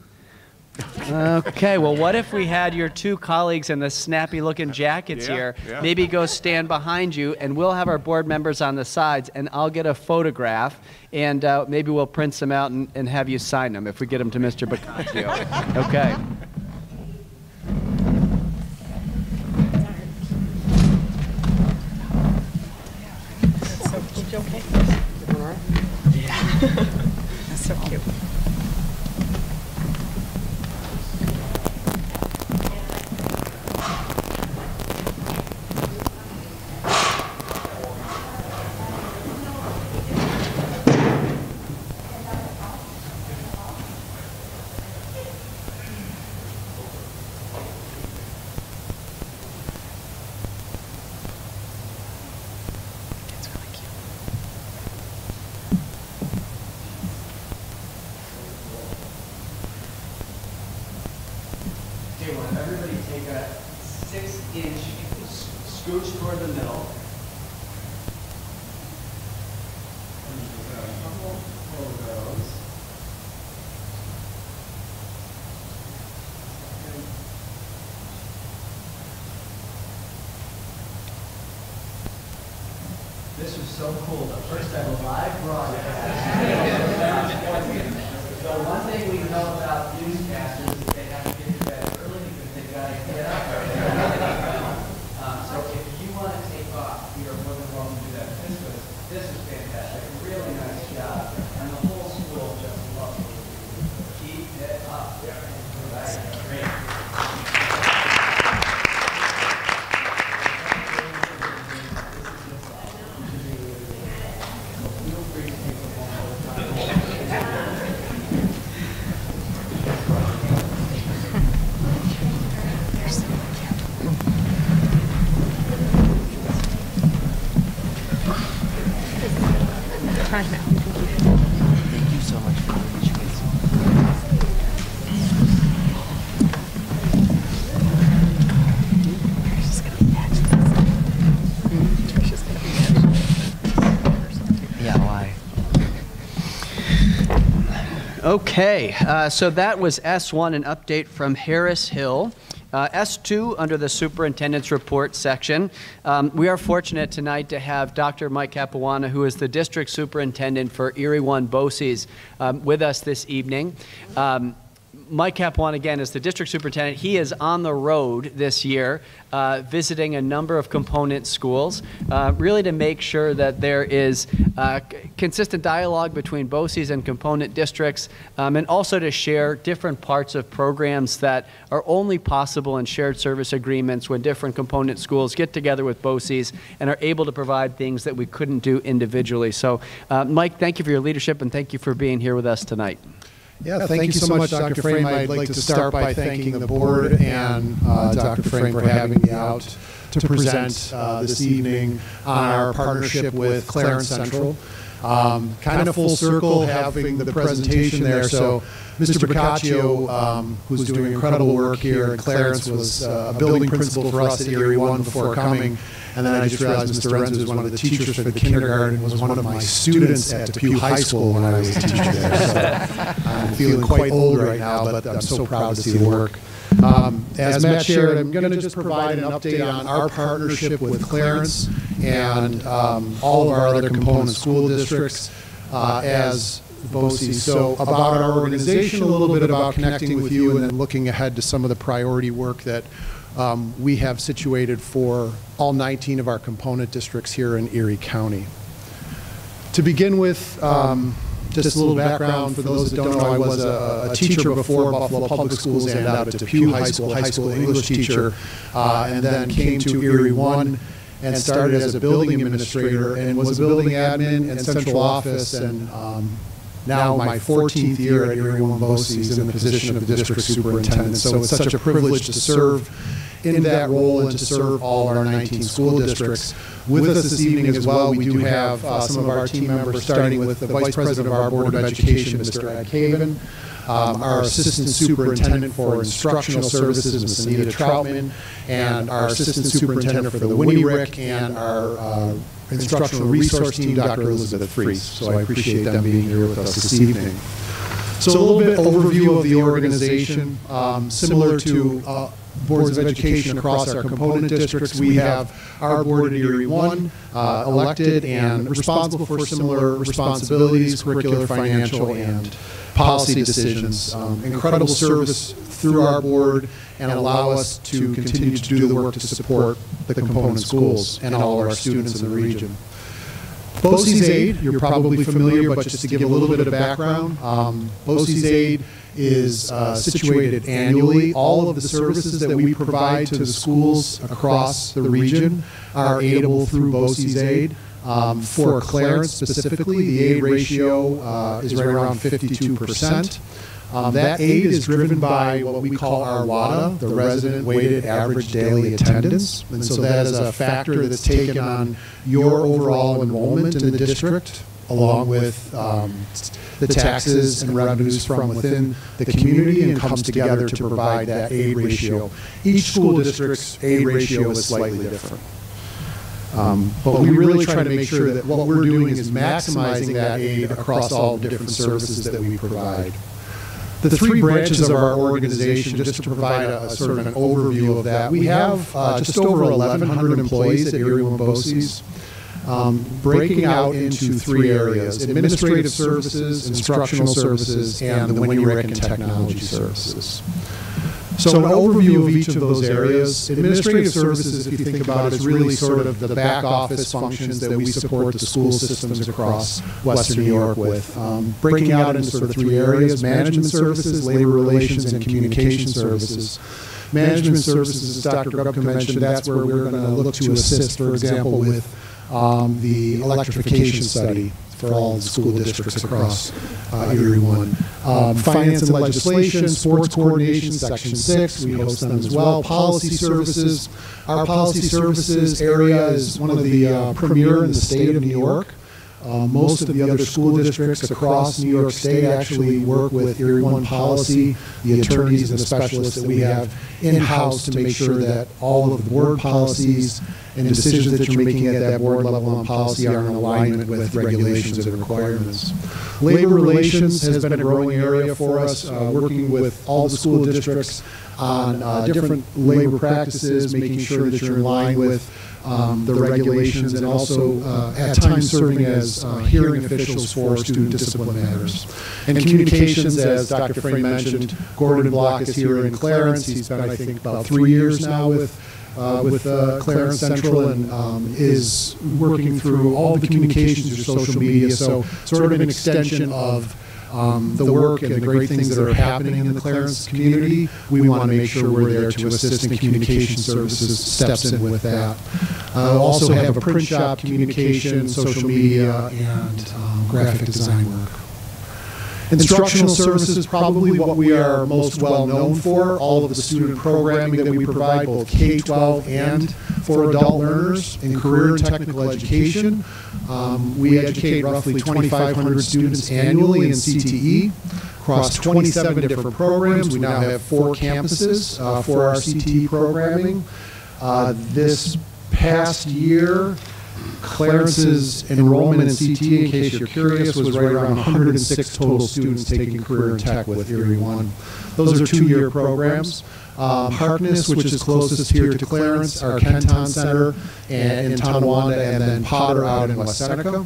Okay, well, what if we had your two colleagues in the snappy-looking jackets here?
Yeah.
Maybe go stand behind you, and we'll have our board members on the sides, and I'll get a photograph, and maybe we'll print some out and have you sign them if we get them to Mr. Boccaccio. Okay.
So, okay? Yeah. That's so cute.
Everybody take a 6-inch scooch toward the middle. A couple photos. This was so cool. The first ever live broadcast. So one thing we know about newscasters is they have to get to bed early because they've got to get up. So if you want to take off, you're more than welcome to do that. This was fantastic. Really nice job. And the whole school just loved it. Keep it up. Right. Great.
time now.
Thank you so much for doing this. Yeah, why?
Okay, so that was S1, an update from Harris Hill. S2, under the superintendent's report section, we are fortunate tonight to have Dr. Mike Capuana, who is the district superintendent for Erie 1 BOCES, with us this evening. Mike Capuana, again, is the district superintendent. He is on the road this year, visiting a number of component schools, really to make sure that there is consistent dialogue between BOCES and component districts, and also to share different parts of programs that are only possible in shared service agreements when different component schools get together with BOCES and are able to provide things that we couldn't do individually. So, Mike, thank you for your leadership, and thank you for being here with us tonight.
Yeah, thank you so much, Dr. Frame. I'd like to start by thanking the board and Dr. Frame for having me out to present this evening on our partnership with Clarence Central. Kind of full circle having the presentation there. So Mr. Boccaccio, who's doing incredible work here at Clarence, was a building principal for us at Erie 1 before coming. And then I just realized Mr. Renz was one of the teachers for the kindergarten, was one of my students at Depew High School when I was a teacher there. So I'm feeling quite old right now, but I'm so proud to see the work. As Matt shared, I'm going to just provide an update on our partnership with Clarence and all of our other component school districts as BOCES. So about our organization, a little bit about connecting with you, and then looking ahead to some of the priority work that we have situated for all 19 of our component districts here in Erie County. To begin with, just a little background for those that don't know, I was a teacher before Buffalo Public Schools and out at Depew High School English teacher, and then came to Erie 1 and started as a building administrator and was a building admin and central office, and now my 14th year at Erie 1 BOCES in the position of the district superintendent. So it's such a privilege to serve in that role and to serve all our 19 school districts. With us this evening as well, we do have some of our team members, starting with the Vice President of our Board of Education, Mr. Ed Caven, our Assistant Superintendent for Instructional Services, Ms. Anita Troutman, and our Assistant Superintendent for the Winnie Rick, and our Instructional Resource Team, Dr. Elizabeth Fries. So I appreciate them being here with us this evening. So a little bit overview of the organization, similar to boards of education across our component districts. We have our board at Erie 1, elected and responsible for similar responsibilities, curricular, financial, and policy decisions. Incredible service through our board, and allow us to continue to do the work to support the component schools and all of our students in the region. BOCES Aid, you're probably familiar, but just to give a little bit of background, BOCES Aid is situated annually. All of the services that we provide to the schools across the region are aidable through BOCES Aid. For Clarence specifically, the aid ratio is right around 52%. That aid is driven by what we call our WADA, the Resident Weighted Average Daily Attendance. And so that is a factor that's taken on your overall enrollment in the district, along with the taxes and revenues from within the community, and comes together to provide that aid ratio. Each school district's aid ratio is slightly different. But we really try to make sure that what we're doing is maximizing that aid across all the different services that we provide. The three branches of our organization, just to provide a sort of an overview of that, we have just over 1,100 employees at Erie 1 BOCES, breaking out into three areas: administrative services, instructional services, and the Winnie Rick and technology services. So an overview of each of those areas. Administrative services, if you think about it, is really sort of the back office functions that we support the school systems across Western New York with. Breaking out into sort of three areas: management services, labor relations, and communication services. Management services, as Dr. Gupta mentioned, that's where we're going to look to assist, for example, with the electrification study for all the school districts across Erie 1. Finance and legislation, sports coordination, Section 6, we host them as well. Policy services, our policy services area is one of the premier in the state of New York. Most of the other school districts across New York State actually work with Erie One policy, the attorneys and the specialists that we have in-house to make sure that all of the board policies and decisions that you're making at that board level on policy are in alignment with regulations and requirements. Labor relations has been a growing area for us, working with all the school districts on different labor practices, making sure that you're in line with the regulations, and also at times serving as hearing officials for student discipline matters. And communications, as Dr. Frame mentioned, Gordon Block is here in Clarence. He's been, I think, about 3 years now with Clarence Central, and is working through all the communications through social media. So sort of an extension of the work and the great things that are happening in the Clarence community. We want to make sure we're there to assist, and communication services steps in with that. Also have a print shop, communication, social media, and graphic design work. Instructional services, probably what we are most well known for. All of the student programming that we provide, both K-12 and for adult learners in career and technical education. We educate roughly 2,500 students annually in CTE across 27 different programs. We now have 4 campuses for our CTE programming. This past year, Clarence's enrollment in CTE, in case you're curious, was right around 106 total students taking career in tech with Erie One. Those are 2-year programs. Harkness, which is closest here to Clarence, our Kenton Center in Tonawanda, and then Potter out in West Seneca.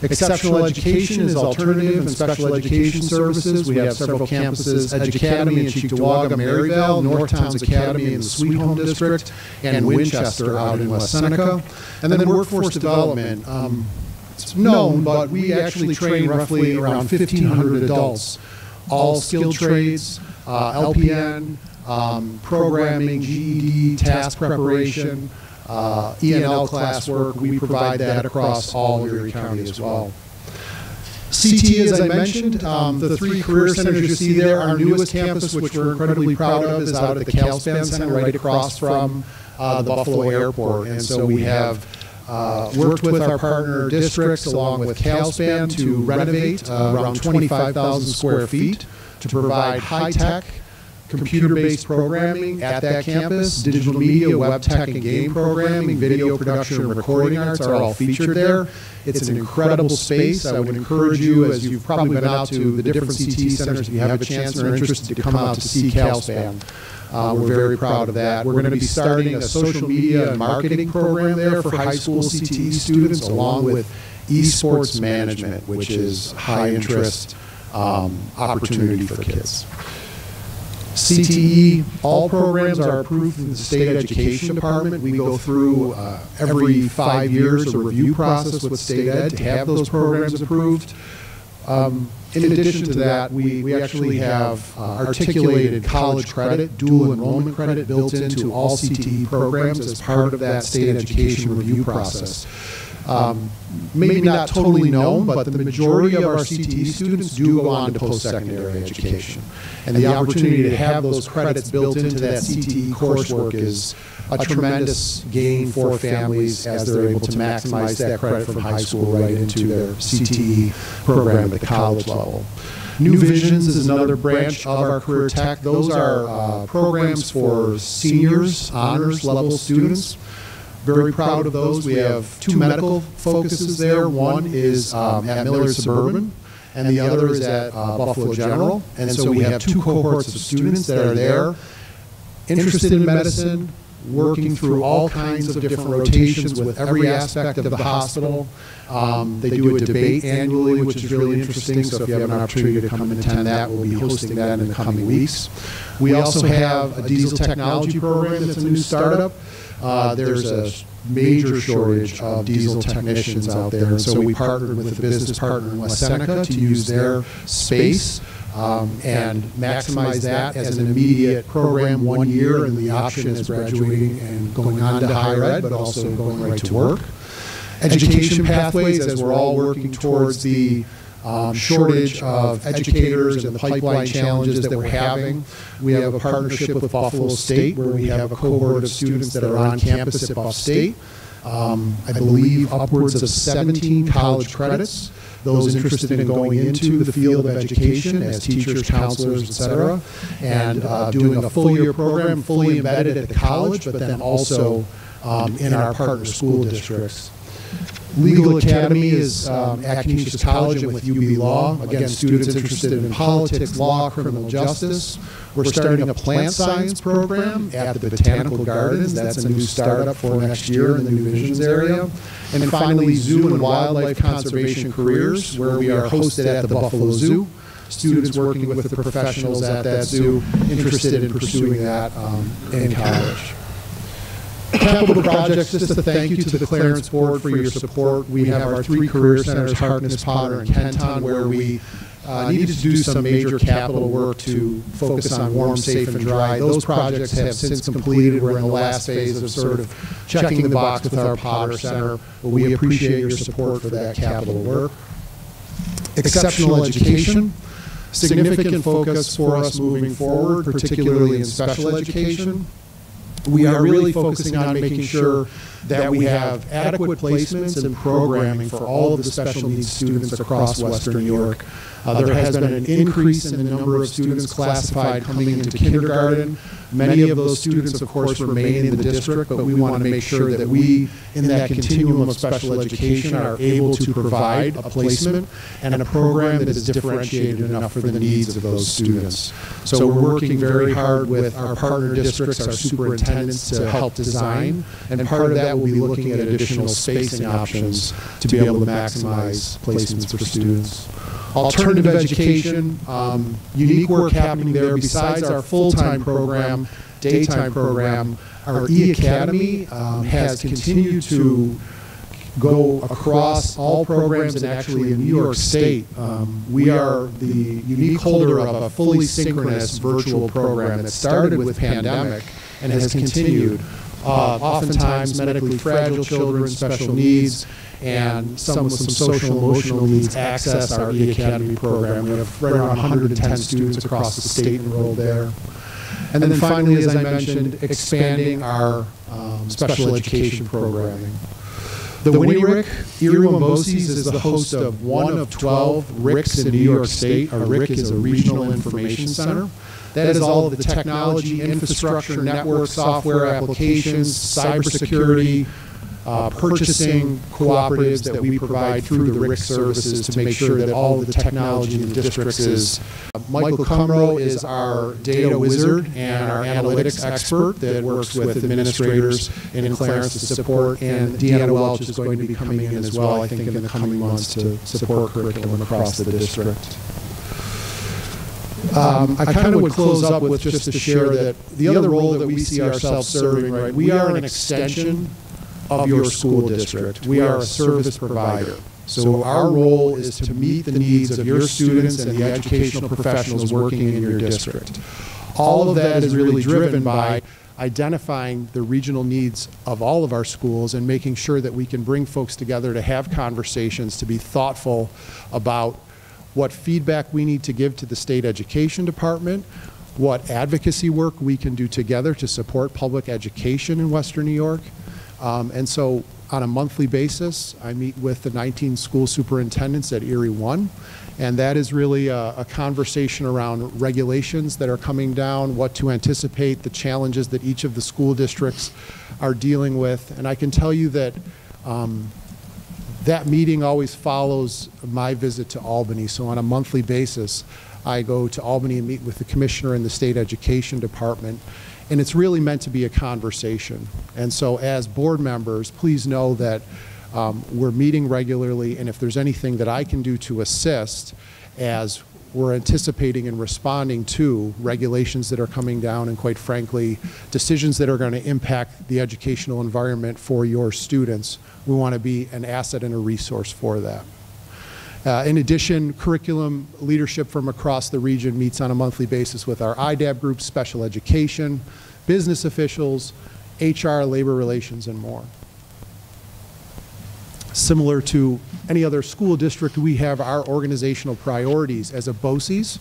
Exceptional education is alternative and special education services. We have several campuses: Edge Academy in Cheektowaga, Maryvale, Northtowns Academy in the Sweet Home District, and Winchester out in West Seneca. And then workforce development. It's known, but we actually train roughly around 1,500 adults, all skilled trades, LPN, programming, GED, task preparation, E&L classwork. We provide that across all Erie County as well. CTE, as I mentioned, the 3 career centers you see there, our newest campus, which we're incredibly proud of, is out at the CalSpan Center right across from the Buffalo Airport. And so we have worked with our partner districts along with CalSpan to renovate around 25,000 square feet to provide high-tech, computer-based programming at that campus. Digital media, web tech, and game programming, video production, and recording arts are all featured there. It's an incredible space. I would encourage you, as you've probably been out to the different CTE centers, if you have a chance or are interested, to come out to see CalSpan. We're very proud of that. We're going to be starting a social media and marketing program there for high school CTE students, along with esports management, which is high interest opportunity for kids. CTE, all programs are approved through the State Education Department. We go through every 5 years a review process with State Ed to have those programs approved. In addition to that, we actually have articulated college credit, dual enrollment credit built into all CTE programs as part of that State Education review process. Maybe not totally known, but the majority of our CTE students do go on to post-secondary education. And the opportunity to have those credits built into that CTE coursework is a tremendous gain for families as they're able to maximize that credit from high school right into their CTE program at the college level. New Visions is another branch of our career tech. Those are programs for seniors, honors level students. Very proud of those. We have 2 medical focuses there. One is at Millard Suburban, and the other is at Buffalo General. And so we have 2 cohorts of students that are there, interested in medicine, working through all kinds of different rotations with every aspect of the hospital. They do a debate annually, which is really interesting. So if you have an opportunity to come and attend that, we'll be hosting that in the coming weeks. We also have a diesel technology program that's a new startup. There's a major shortage of diesel technicians out there, and so we partnered with a business partner in West Seneca to use their space and maximize that as an immediate program 1 year, and the option is graduating and going on to higher ed, but also going right to work. Education pathways, as we're all working towards the shortage of educators and the pipeline challenges that we're having. We have a partnership with Buffalo State where we have a cohort of students that are on campus at Buff State I believe, upwards of 17 college credits. Those interested in going into the field of education as teachers, counselors, et cetera, and doing a full-year program, fully embedded at the college, but then also in our partner school districts. Legal Academy is at Canisius College and with UB Law. Again, students interested in politics, law, criminal justice. We're starting a plant science program at the Botanical Gardens. That's a new startup for next year in the New Visions area. And then finally, Zoo and Wildlife Conservation Careers, where we are hosted at the Buffalo Zoo. Students working with the professionals at that zoo interested in pursuing that in college. Capital projects, just a thank you to the Clarence Board for your support. We have our 3 career centers, Harkness, Potter, and Kenton, where we needed to do some major capital work to focus on warm, safe, and dry. Those projects have since completed. We're in the last phase of sort of checking the box with our Potter Center, but we appreciate your support for that capital work. Exceptional education, significant focus for us moving forward, particularly in special education. We are really focusing on making sure that we have adequate placements and programming for all of the special needs students across Western New York. There has been an increase in the number of students classified coming into kindergarten. Many of those students, of course, remain in the district, but we want to make sure that we, in that continuum of special education, are able to provide a placement and a program that is differentiated enough for the needs of those students. So we're working very hard with our partner districts, our superintendents, to help design, and part of that will be looking at additional spacing options to be able to maximize placements for students. Alternative education, unique work happening there besides our full-time program, daytime program. Our E-Academy has continued to go across all programs, and actually in New York State, we are the unique holder of a fully synchronous virtual program that started with pandemic and has continued. Oftentimes medically fragile children, special needs, and some with some social emotional needs access our E-Academy program. We have right around 110 students across the state enrolled there. And then finally, as I mentioned, expanding our special education programming. The Winnie Rick, Erie Wombosies, is the host of one of 12 RICs in New York State. Our RIC is a regional information center. That is all of the technology, infrastructure, network, software applications, cybersecurity, purchasing cooperatives that we provide through the RIC services to make sure that all of the technology in the districts is. Michael Cumro is our data wizard and our analytics expert that works with administrators and in Clarence to support, and Deanna Welch is going to be coming in as well, I think, in the coming months to support curriculum across the district. I kind of would close up with just to share that the other role that we see ourselves serving, right, we are an extension of your school district. We are a service provider. So our role is to meet the needs of your students and the educational professionals working in your district. All of that is really driven by identifying the regional needs of all of our schools and making sure that we can bring folks together to have conversations, to be thoughtful about what feedback we need to give to the state education department, what advocacy work we can do together to support public education in Western New York. And so on a monthly basis, I meet with the 19 school superintendents at Erie 1, and that is really a conversation around regulations that are coming down, what to anticipate, the challenges that each of the school districts are dealing with. And I can tell you that that meeting always follows my visit to Albany. So on a monthly basis, I go to Albany and meet with the commissioner in the state education department. And it's really meant to be a conversation. And so as board members, please know that we're meeting regularly, and if there's anything that I can do to assist as we're anticipating and responding to regulations that are coming down and, quite frankly, decisions that are going to impact the educational environment for your students, we want to be an asset and a resource for that. In addition, curriculum leadership from across the region meets on a monthly basis with our IDAB group, special education, business officials, HR, labor relations, and more. Similar to any other school district, we have our organizational priorities as a BOCES,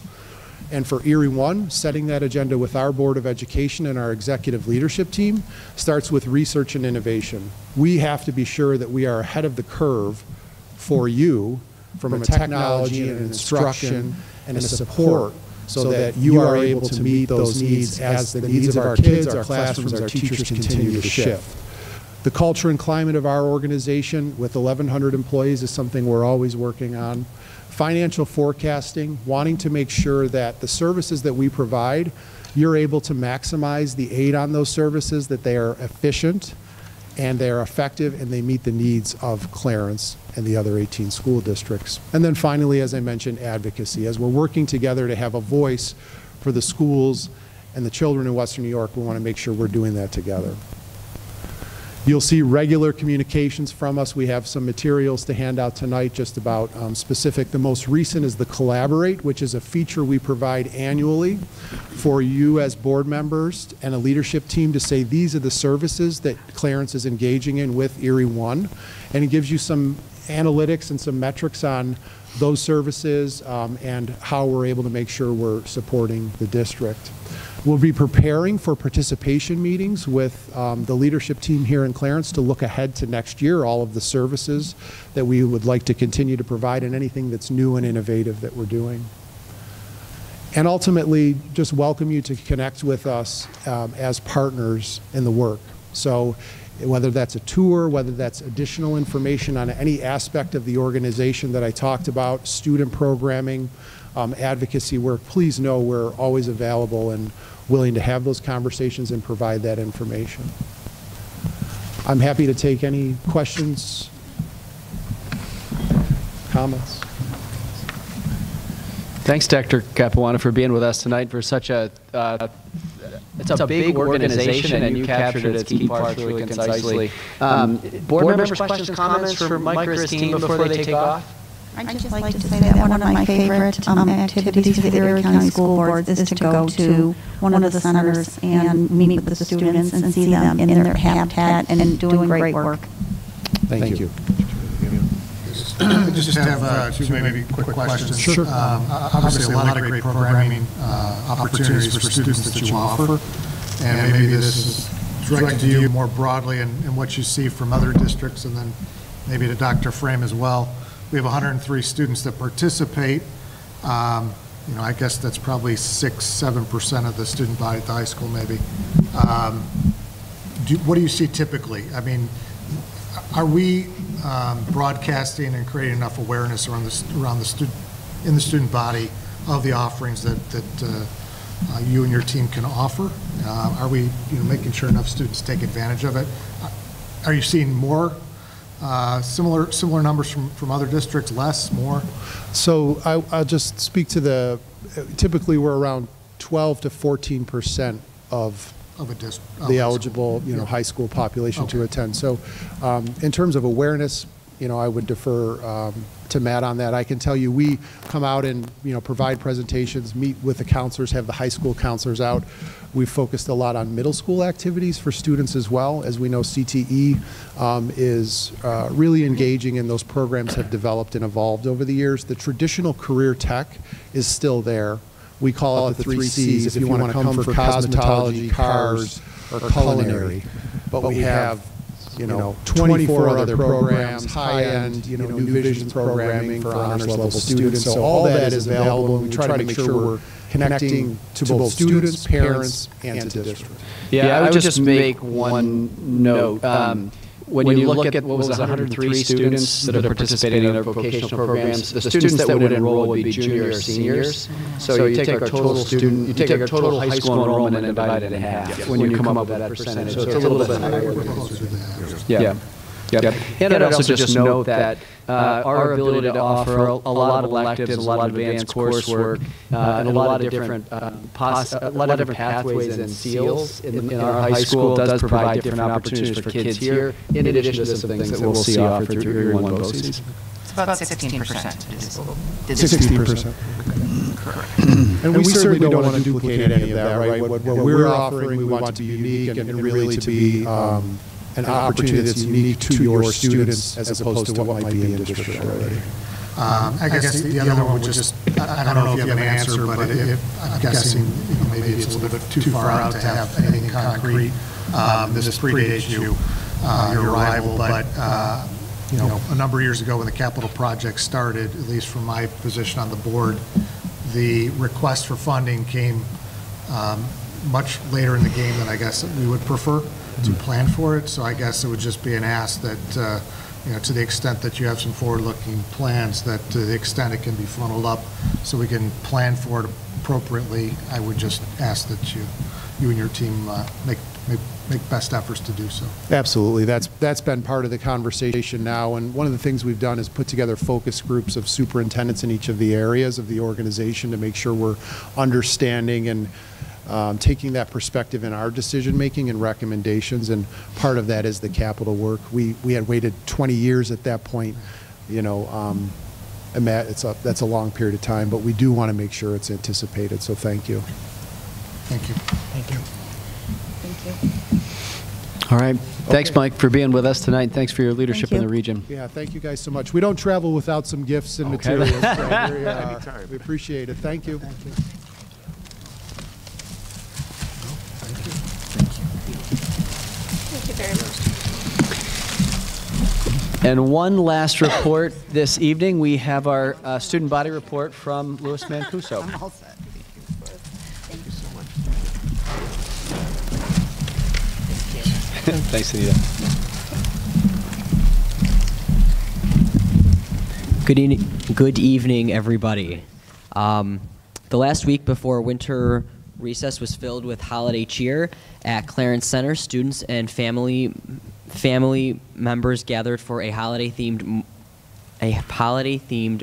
And for Erie 1, setting that agenda with our Board of Education and our executive leadership team starts with research and innovation. We have to be sure that we are ahead of the curve for you from a technology and an instruction and a support so that you are able to meet those needs as the needs of our kids, our classrooms, our teachers continue to shift. The culture and climate of our organization with 1,100 employees is something we're always working on. Financial forecasting, wanting to make sure that the services that we provide, you're able to maximize the aid on those services, that they are efficient and they are effective and they meet the needs of Clarence and the other 18 school districts. And then finally, as I mentioned, advocacy. As we're working together to have a voice for the schools and the children in Western New York, we want to make sure we're doing that together. You'll see regular communications from us. We have some materials to hand out tonight just about specific. The most recent is the Collaborate, which is a feature we provide annually for you as board members and a leadership team to say these are the services that Clarence is engaging in with Erie 1. And it gives you some analytics and some metrics on those services and how we're able to make sure we're supporting the district. We'll be preparing for participation meetings with the leadership team here in Clarence to look ahead to next year, all of the services that we would like to continue to provide and anything that's new and innovative that we're doing. And ultimately, just welcome you to connect with us as partners in the work. So whether that's a tour, whether that's additional information on any aspect of the organization that I talked about, student programming, advocacy work, please know we're always available and willing to have those conversations and provide that information. I'm happy to take any questions, comments.
Thanks, Dr. Capuano, for being with us tonight for such a it's a big organization, and you captured its key parts really concisely. Board members, questions, comments for Mike or his team before they take off?
I'd just like to say that one of my favorite activities for the Erie County School Boards is to go to one of the centers and meet with the students and see them in their habitat and doing great work.
Thank you.
I just have two maybe quick questions.
Sure.
Obviously, a lot of great programming opportunities for students that you offer, and maybe this is directed to you more broadly and what you see from other districts, and then maybe to Dr. Frame as well. We have 103 students that participate. I guess that's probably 6-7% of the student body at the high school, maybe. What do you see typically? I mean, are we broadcasting and creating enough awareness around in the student body of the offerings that you and your team can offer? Are we making sure enough students take advantage of it? Are you seeing more similar numbers from other districts, less, more?
So I'll just speak to typically we're around 12 to 14% of the eligible high school population to attend. So in terms of awareness, I would defer to Matt on that. I can tell you we come out and provide presentations, meet with the counselors, have the high school counselors out. We've focused a lot on middle school activities for students as well. As we know, CTE is really engaging, and those programs have developed and evolved over the years. The traditional career tech is still there. We call it the 3 C's if you want to come for cosmetology, cars, or culinary. But we have 24 other programs, high-end, New Visions programming for honors level students. So all that is available, and we try to make sure we're connecting to both students, parents, and to district.
Yeah, I would just make one note. When you look at what was 103 students that are participating in our vocational programs, the students that would enroll would be juniors or seniors. So you take our total student, you take our total high school enrollment and divide it in half when you come up with that percentage. So it's a little bit higher. Yeah. Yep. And I'd also just note that our ability to offer a lot of electives, a lot of advanced coursework, and a lot of different pathways and seals in our high school does provide different opportunities for kids here, in addition to some things that we'll see offered through Erie One BOCES.
It's about 16%.
16%. Correct. And we certainly don't want to duplicate any of that, right? What we're offering, we want to be unique and really to be an opportunity that's unique to your students as opposed to what might be in the district already.
I guess the other one would just, I don't know if you have an answer, but I'm guessing, maybe it's a little bit too far out to have anything concrete. This predates you, your arrival, but, a number of years ago when the capital project started, at least from my position on the board, the request for funding came much later in the game than I guess we would prefer to plan for it. So I guess it would just be an ask that, to the extent that you have some forward-looking plans, that to the extent it can be funneled up so we can plan for it appropriately, I would just ask that you and your team make best efforts to do so.
Absolutely. That's been part of the conversation now, and one of the things we've done is put together focus groups of superintendents in each of the areas of the organization to make sure we're understanding and taking that perspective in our decision-making and recommendations, and part of that is the capital work. We had waited 20 years at that point, and that's a long period of time, but we do want to make sure it's anticipated, so thank you.
Thank you.
Thank you.
Thank you.
All right. Thanks, Mike, for being with us tonight. Thanks for your leadership in the region.
Yeah, thank you guys so much. We don't travel without some gifts and materials. So we appreciate it. Thank you.
Thank you.
Thank you very much.
And one last report this evening. We have our student body report from Louis Mancuso.
I'm all set. Thank you so much.
Thanks, Anita.
Good evening, everybody. The last week before winter recess was filled with holiday cheer at Clarence Center. Students and family members gathered for a holiday-themed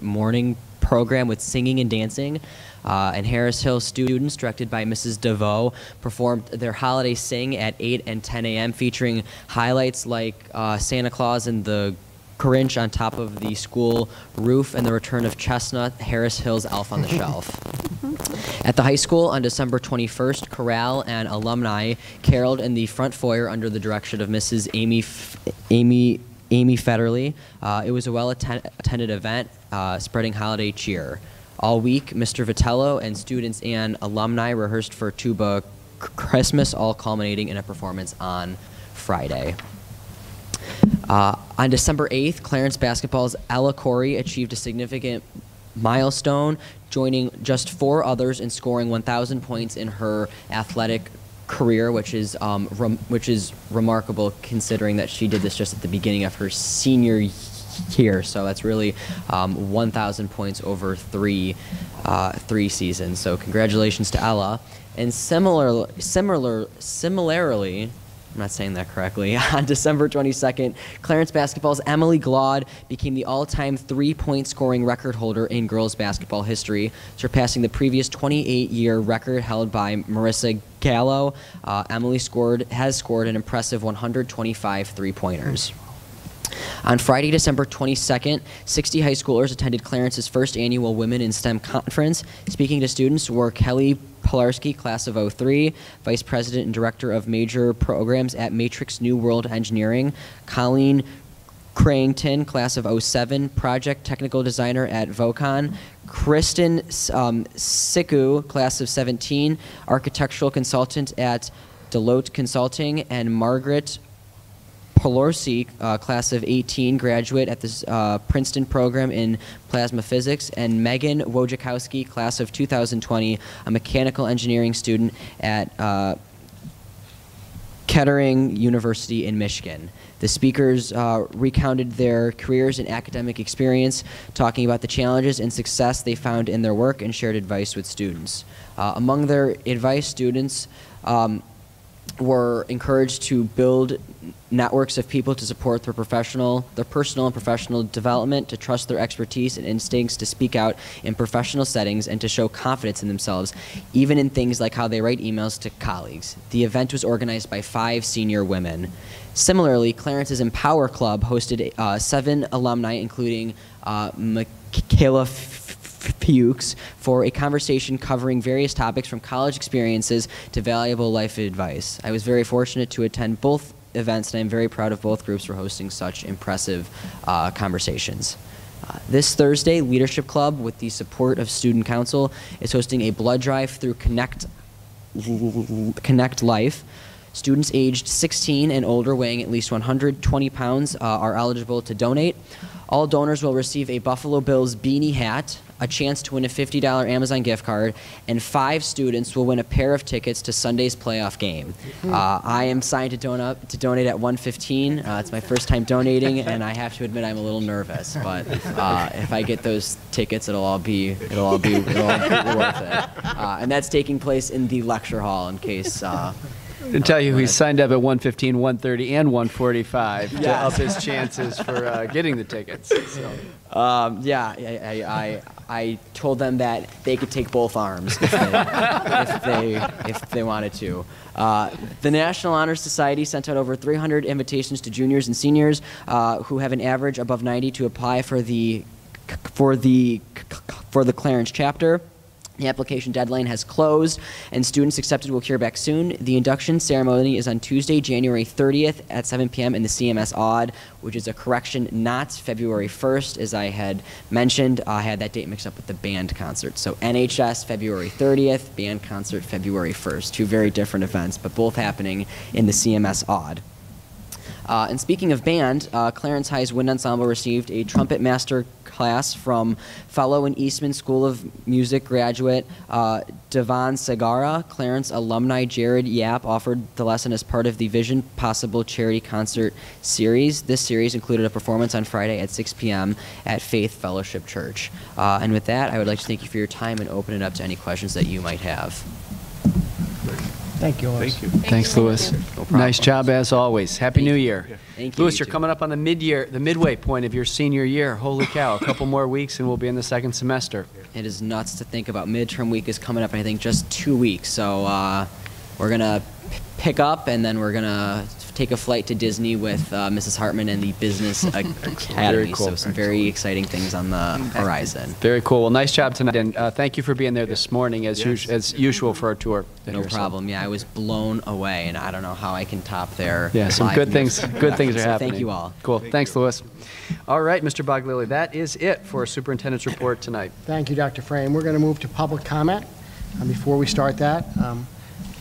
morning program with singing and dancing. And Harris Hill students, directed by Mrs. DeVoe, performed their holiday sing at 8 and 10 a.m., featuring highlights like Santa Claus and the Grinch on top of the school roof and the return of Chestnut, Harris Hill's Elf on the Shelf. At the high school on December 21st, chorale and alumni caroled in the front foyer under the direction of Mrs. Amy Federley. It was a well-attended event, spreading holiday cheer. All week, Mr. Vitello and students and alumni rehearsed for Tuba Christmas, all culminating in a performance on Friday. On December 8th, Clarence basketball's Ella Corey achieved a significant milestone, joining just 4 others in scoring 1,000 points in her athletic career, which is remarkable considering that she did this just at the beginning of her senior year. So that's really 1,000 points over three seasons. So congratulations to Ella. And similarly, I'm not saying that correctly, on December 22nd, Clarence basketball's Emily Glaude became the all-time 3-point scoring record holder in girls basketball history, surpassing the previous 28-year record held by Marissa Gallo. Emily has scored an impressive 125 three-pointers. On Friday, December 22nd, 60 high schoolers attended Clarence's first annual Women in STEM conference. Speaking to students were Kelly Pilarski, class of 03, Vice President and Director of Major Programs at Matrix New World Engineering, Colleen Cranington, class of 07, Project Technical Designer at Vocon, Kristen Siku, class of 17, Architectural Consultant at Deloitte Consulting, and Margaret Polorsi, class of 18, graduate at the Princeton program in plasma physics, and Megan Wojciechowski, class of 2020, a mechanical engineering student at Kettering University in Michigan. The speakers recounted their careers and academic experience, talking about the challenges and success they found in their work, and shared advice with students. Among their advice, students were encouraged to build networks of people to support their personal and professional development, to trust their expertise and instincts, to speak out in professional settings, and to show confidence in themselves, even in things like how they write emails to colleagues. The event was organized by 5 senior women. Similarly, Clarence's Empower Club hosted 7 alumni, including Michaela Fuchs, for a conversation covering various topics from college experiences to valuable life advice. I was very fortunate to attend both events, and I'm very proud of both groups for hosting such impressive conversations. This Thursday, Leadership Club, with the support of Student Council, is hosting a blood drive through Connect Life. Students aged 16 and older weighing at least 120 pounds are eligible to donate. All donors will receive a Buffalo Bills beanie hat, a chance to win a $50 Amazon gift card, and 5 students will win a pair of tickets to Sunday's playoff game. I am signed to donate at 1:15. It's my first time donating, and I have to admit I'm a little nervous. But if I get those tickets, it'll all be worth it. And that's taking place in the lecture hall in case.
To tell you, he's signed up at 1:15, 1:30, and 1:45 to up his chances for getting the tickets. So.
I told them that they could take both arms if they wanted to. The National Honor Society sent out over 300 invitations to juniors and seniors who have an average above 90 to apply for the Clarence chapter. The application deadline has closed, and students accepted will hear back soon. The induction ceremony is on Tuesday, January 30th at 7 p.m. in the CMS Odd, which is a correction, not February 1st, as I had mentioned. I had that date mixed up with the band concert. So NHS, February 30th, band concert, February 1st. 2 very different events, but both happening in the CMS Odd. And speaking of band, Clarence High's Wind Ensemble received a trumpet master class from fellow and Eastman School of Music graduate Devon Segara. Clarence alumni Jared Yap offered the lesson as part of the Vision Possible charity concert series. This series included a performance on Friday at 6 p.m. at Faith Fellowship Church. And with that, I would like to thank you for your time and open it up to any questions that you might have.
Thank you, Louis.
Thank you.
Thanks, Louis.
No problem.
Nice job as always. Happy New Year.
Thank you.
Louis, you're coming up on the midway point of your senior year. Holy cow, a couple more weeks and we'll be in the second semester.
It is nuts to think about. Midterm week is coming up in, I think, just 2 weeks. So we're going to pick up, and then we're going to take a flight to Disney with Mrs. Hartman and the Business Academy.
Very cool.
So some very exciting things on the horizon.
Very cool. Well, nice job tonight, and thank you for being there this morning as usual for our tour.
No problem. Yeah, I was blown away, and I don't know how I can top their
some
live
good things.
music
Good things are
production. So
happening.
Thank you all.
Cool. Thanks, Louis. All right, Mr. Boglili, that is it for Superintendent's report tonight.
Thank you, Dr. Frame. We're going to move to public comment. Before we start that,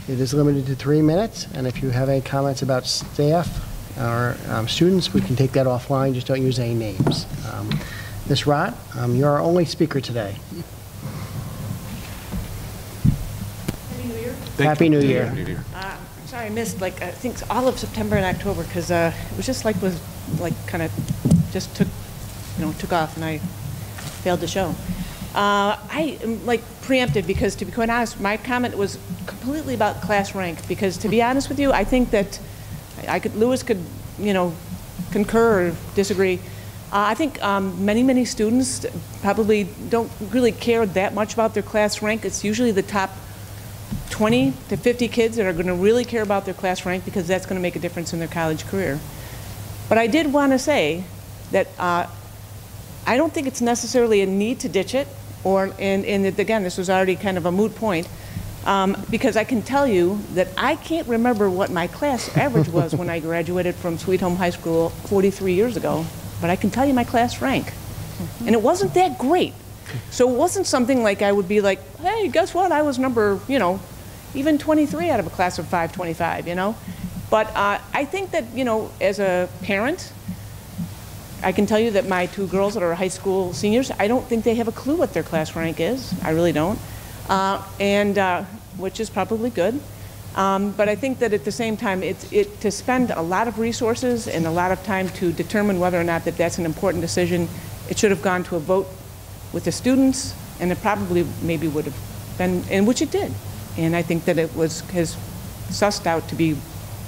it is limited to 3 minutes, and if you have any comments about staff or students, we can take that offline. Just don't use any names. Ms. Rott, you're our only speaker today. Happy New Year.
Happy New Year.
Sorry, I missed I think all of September and October because it was just kind of just took off and I failed to show. I am preempted because, to be quite honest, my comment was completely about class rank because, to be honest with you, I think that Louis could concur or disagree. I think many students probably don't really care that much about their class rank. It's usually the top 20 to 50 kids that are going to really care about their class rank because that's going to make a difference in their college career. But I did want to say that I don't think it's necessarily a need to ditch it, and again, this was already kind of a moot point, because I can tell you that I can't remember what my class average was when I graduated from Sweet Home High School 43 years ago, but I can tell you my class rank. And it wasn't that great. So it wasn't something like I would be like, hey, guess what? I was number, even 23 out of a class of 525, But I think that, as a parent, I can tell you that my 2 girls that are high school seniors, I don't think they have a clue what their class rank is. I really don't. Which is probably good. But I think that at the same time, to spend a lot of resources and a lot of time to determine whether or not that's an important decision, it should have gone to a vote with the students, and it probably maybe would have been, and which it did. And I think that it has sussed out to be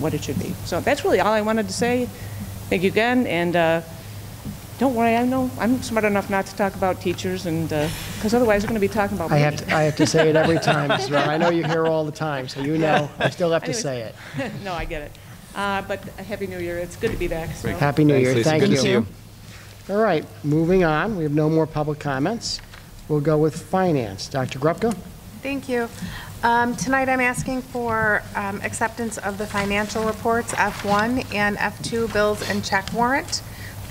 what it should be. So that's really all I wanted to say. Thank you again, and don't worry, I know I'm smart enough not to talk about teachers, and because otherwise we're going to be talking about me.
I have to say it every time, Mrs. Rott. I know you hear all the time, so I still have to say it.
No, I get it. But Happy New Year. It's good to be back. So.
Happy New Year. Thank
Good
you.
to see you.
All right, moving on. We have no more public comments. We'll go with finance. Dr. Grupka?
Thank you. Tonight I'm asking for acceptance of the financial reports, F1 and F2 bills and check warrant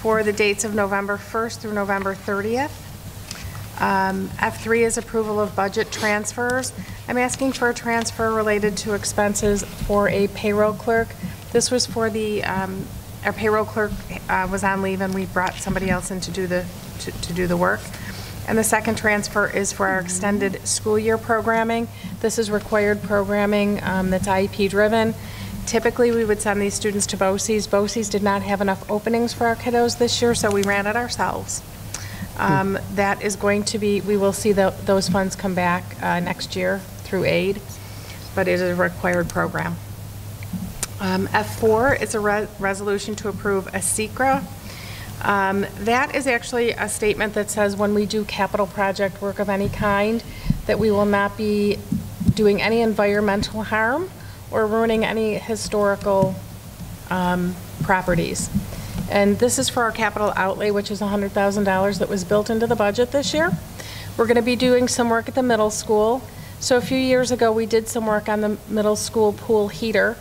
for the dates of November 1st through November 30th. F3 is approval of budget transfers. I'm asking for a transfer related to expenses for a payroll clerk. This was for the, our payroll clerk was on leave and we brought somebody else in to do the work. And the second transfer is for our extended school year programming. This is required programming that's IEP driven. Typically, we would send these students to BOCES. BOCES did not have enough openings for our kiddos this year, so we ran it ourselves. That is going to be, we will see those funds come back next year through aid, but it is a required program. F4 is a resolution to approve a SECRA. That is actually a statement that says when we do capital project work of any kind, that we will not be doing any environmental harm or ruining any historical properties. And this is for our capital outlay, which is $100,000 that was built into the budget this year. We're going to be doing some work at the middle school. So a few years ago, we did some work on the middle school pool heater.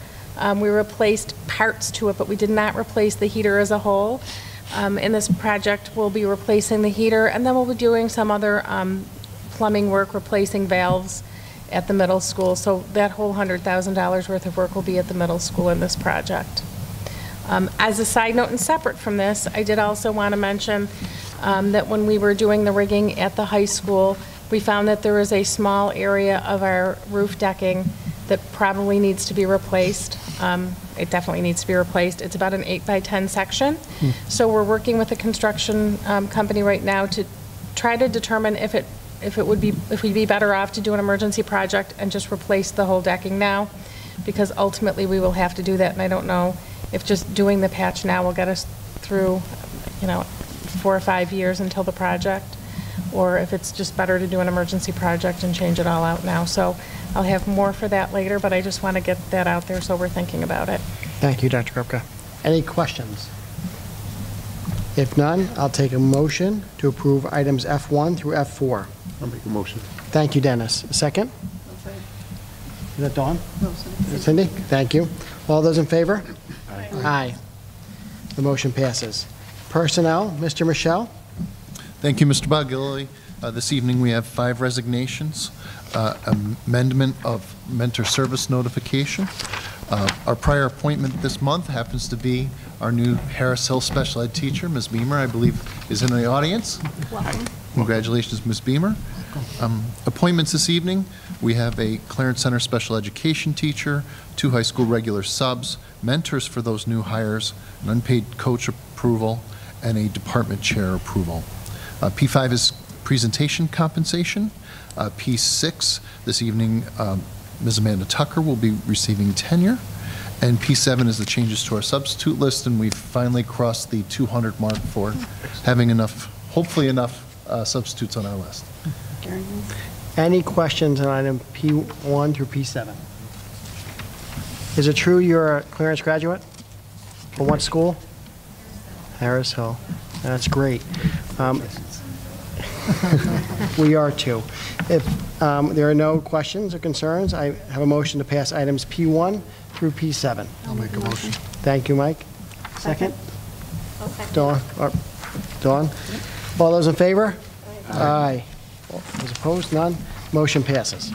We replaced parts to it, but we did not replace the heater as a whole. In this project, we'll be replacing the heater, and then we'll be doing some other plumbing work, replacing valves at the middle school. So that whole $100,000 worth of work will be at the middle school in this project. As a side note and separate from this, I did also want to mention that when we were doing the rigging at the high school, we found that there is a small area of our roof decking that probably needs to be replaced. It definitely needs to be replaced. It's about an 8 by 10 section. So we're working with a construction company right now to try to determine if we'd be better off to do an emergency project and just replace the whole decking now, because ultimately we will have to do that, and I don't know if just doing the patch now will get us through, 4 or 5 years until the project, or if it's just better to do an emergency project and change it all out now. So I'll have more for that later, but I just want to get that out there so we're thinking about it.
Thank you, Dr. Krupka. Any questions? If none, I'll take a motion to approve items F1 through F4.
I'll make a motion.
Thank you, Dennis. A second? Is that Dawn?
No,
Cindy? Thank you. All those in favor? Aye. Aye. The motion passes. Personnel, Mr. Michelle?
Thank you, Mr. Bogilli. This evening we have 5 resignations, amendment of mentor service notification. Our prior appointment this month happens to be our new Harris Hill special ed teacher, Ms. Beamer, I believe is in the audience.
Welcome.
Congratulations, Ms. Beamer. Appointments this evening, we have a Clarence Center special education teacher, 2 high school regular subs, mentors for those new hires, an unpaid coach approval, and a department chair approval. P5 is presentation compensation. P6, this evening, Ms. Amanda Tucker will be receiving tenure. And P7 is the changes to our substitute list, and we've finally crossed the 200 mark for having enough, hopefully enough substitutes on our list.
Any questions on item P1 through P7? Is it true you're a Clarence graduate? From what school? Harris Hill. That's great. We are too. If there are no questions or concerns, I have a motion to pass items P1 through P7.
I'll make a motion.
Thank you, Mike. Second? Dawn? Dawn? All those in favor? Aye. Those opposed? None? Motion passes.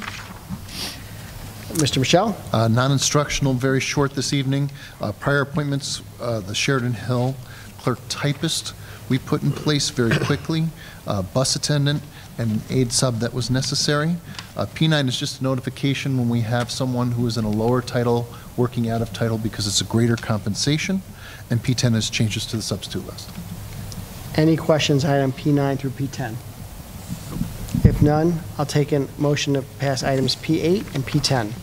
Mr. Michelle?
Non-instructional, very short this evening. Prior appointments, the Sheridan Hill clerk typist we put in place very quickly, bus attendant, and an aide sub that was necessary. P9 is just a notification when we have someone who is in a lower title working out of title because it's a greater compensation, and P10 is changes to the substitute list.
Any questions on item P9 through P10? If none, I'll take a motion to pass items P8 and P10.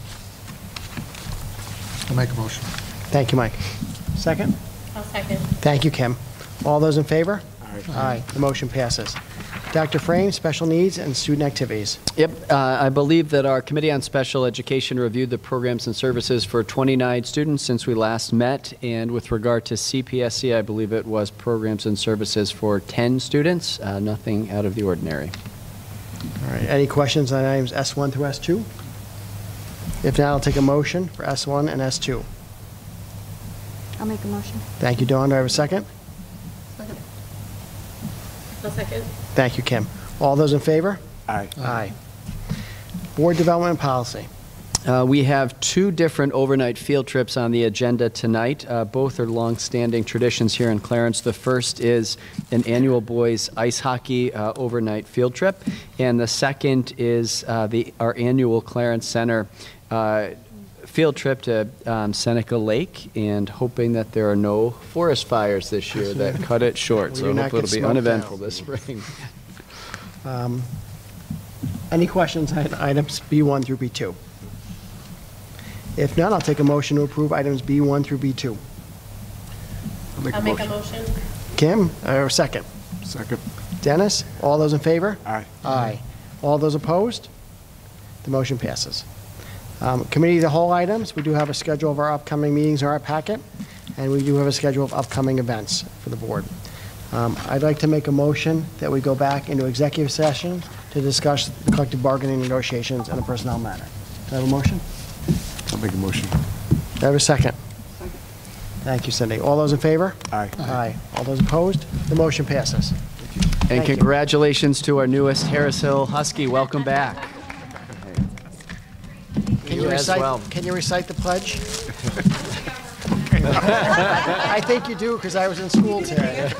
I'll make a motion.
Thank you, Mike. Second?
I'll second.
Thank you, Kim. All those in favor? Aye. The motion passes. Dr. Frame, special needs and student activities.
Yep, I believe that our Committee on Special Education reviewed the programs and services for 29 students since we last met, and with regard to CPSC, I believe it was programs and services for 10 students, nothing out of the ordinary.
All right, any questions on items S1 through S2? If not, I'll take a motion for S1 and S2.
I'll make a motion.
Thank you, Dawn. Do I have a second?
Second.
I'll second.
Thank you, Kim. All those in favor?
Aye.
Aye. Board Development and Policy.
We have two different overnight field trips on the agenda tonight. Both are long-standing traditions here in Clarence. The first is an annual boys ice hockey overnight field trip, and the second is our annual Clarence Center field trip to Seneca Lake, and hoping that there are no forest fires this year that cut it short.
We
So
do not
hopefully
get
it'll be
smoked
uneventful
out.
this spring.
Any questions on items B1 through B2? If none, I'll take a motion to approve items B1 through B2.
I'll make a motion.
Kim, or second?
Second.
Dennis, all those in favor?
Aye.
Aye. All those opposed? The motion passes. Committee of the whole items, we do have a schedule of our upcoming meetings in our packet, and we do have a schedule of upcoming events for the board. I'd like to make a motion that we go back into executive session to discuss the collective bargaining negotiations and a personnel matter. Do I have a motion?
I'll make a motion.
Do I have a second? Thank you, Cindy. All those in favor?
Aye.
Aye. All those opposed? The motion passes.
And
Thank you.
congratulations to our newest Harris Hill Husky. Welcome back.
Can
You
you
as
recite,
well.
can you recite the pledge? I think you do, because I was in school today.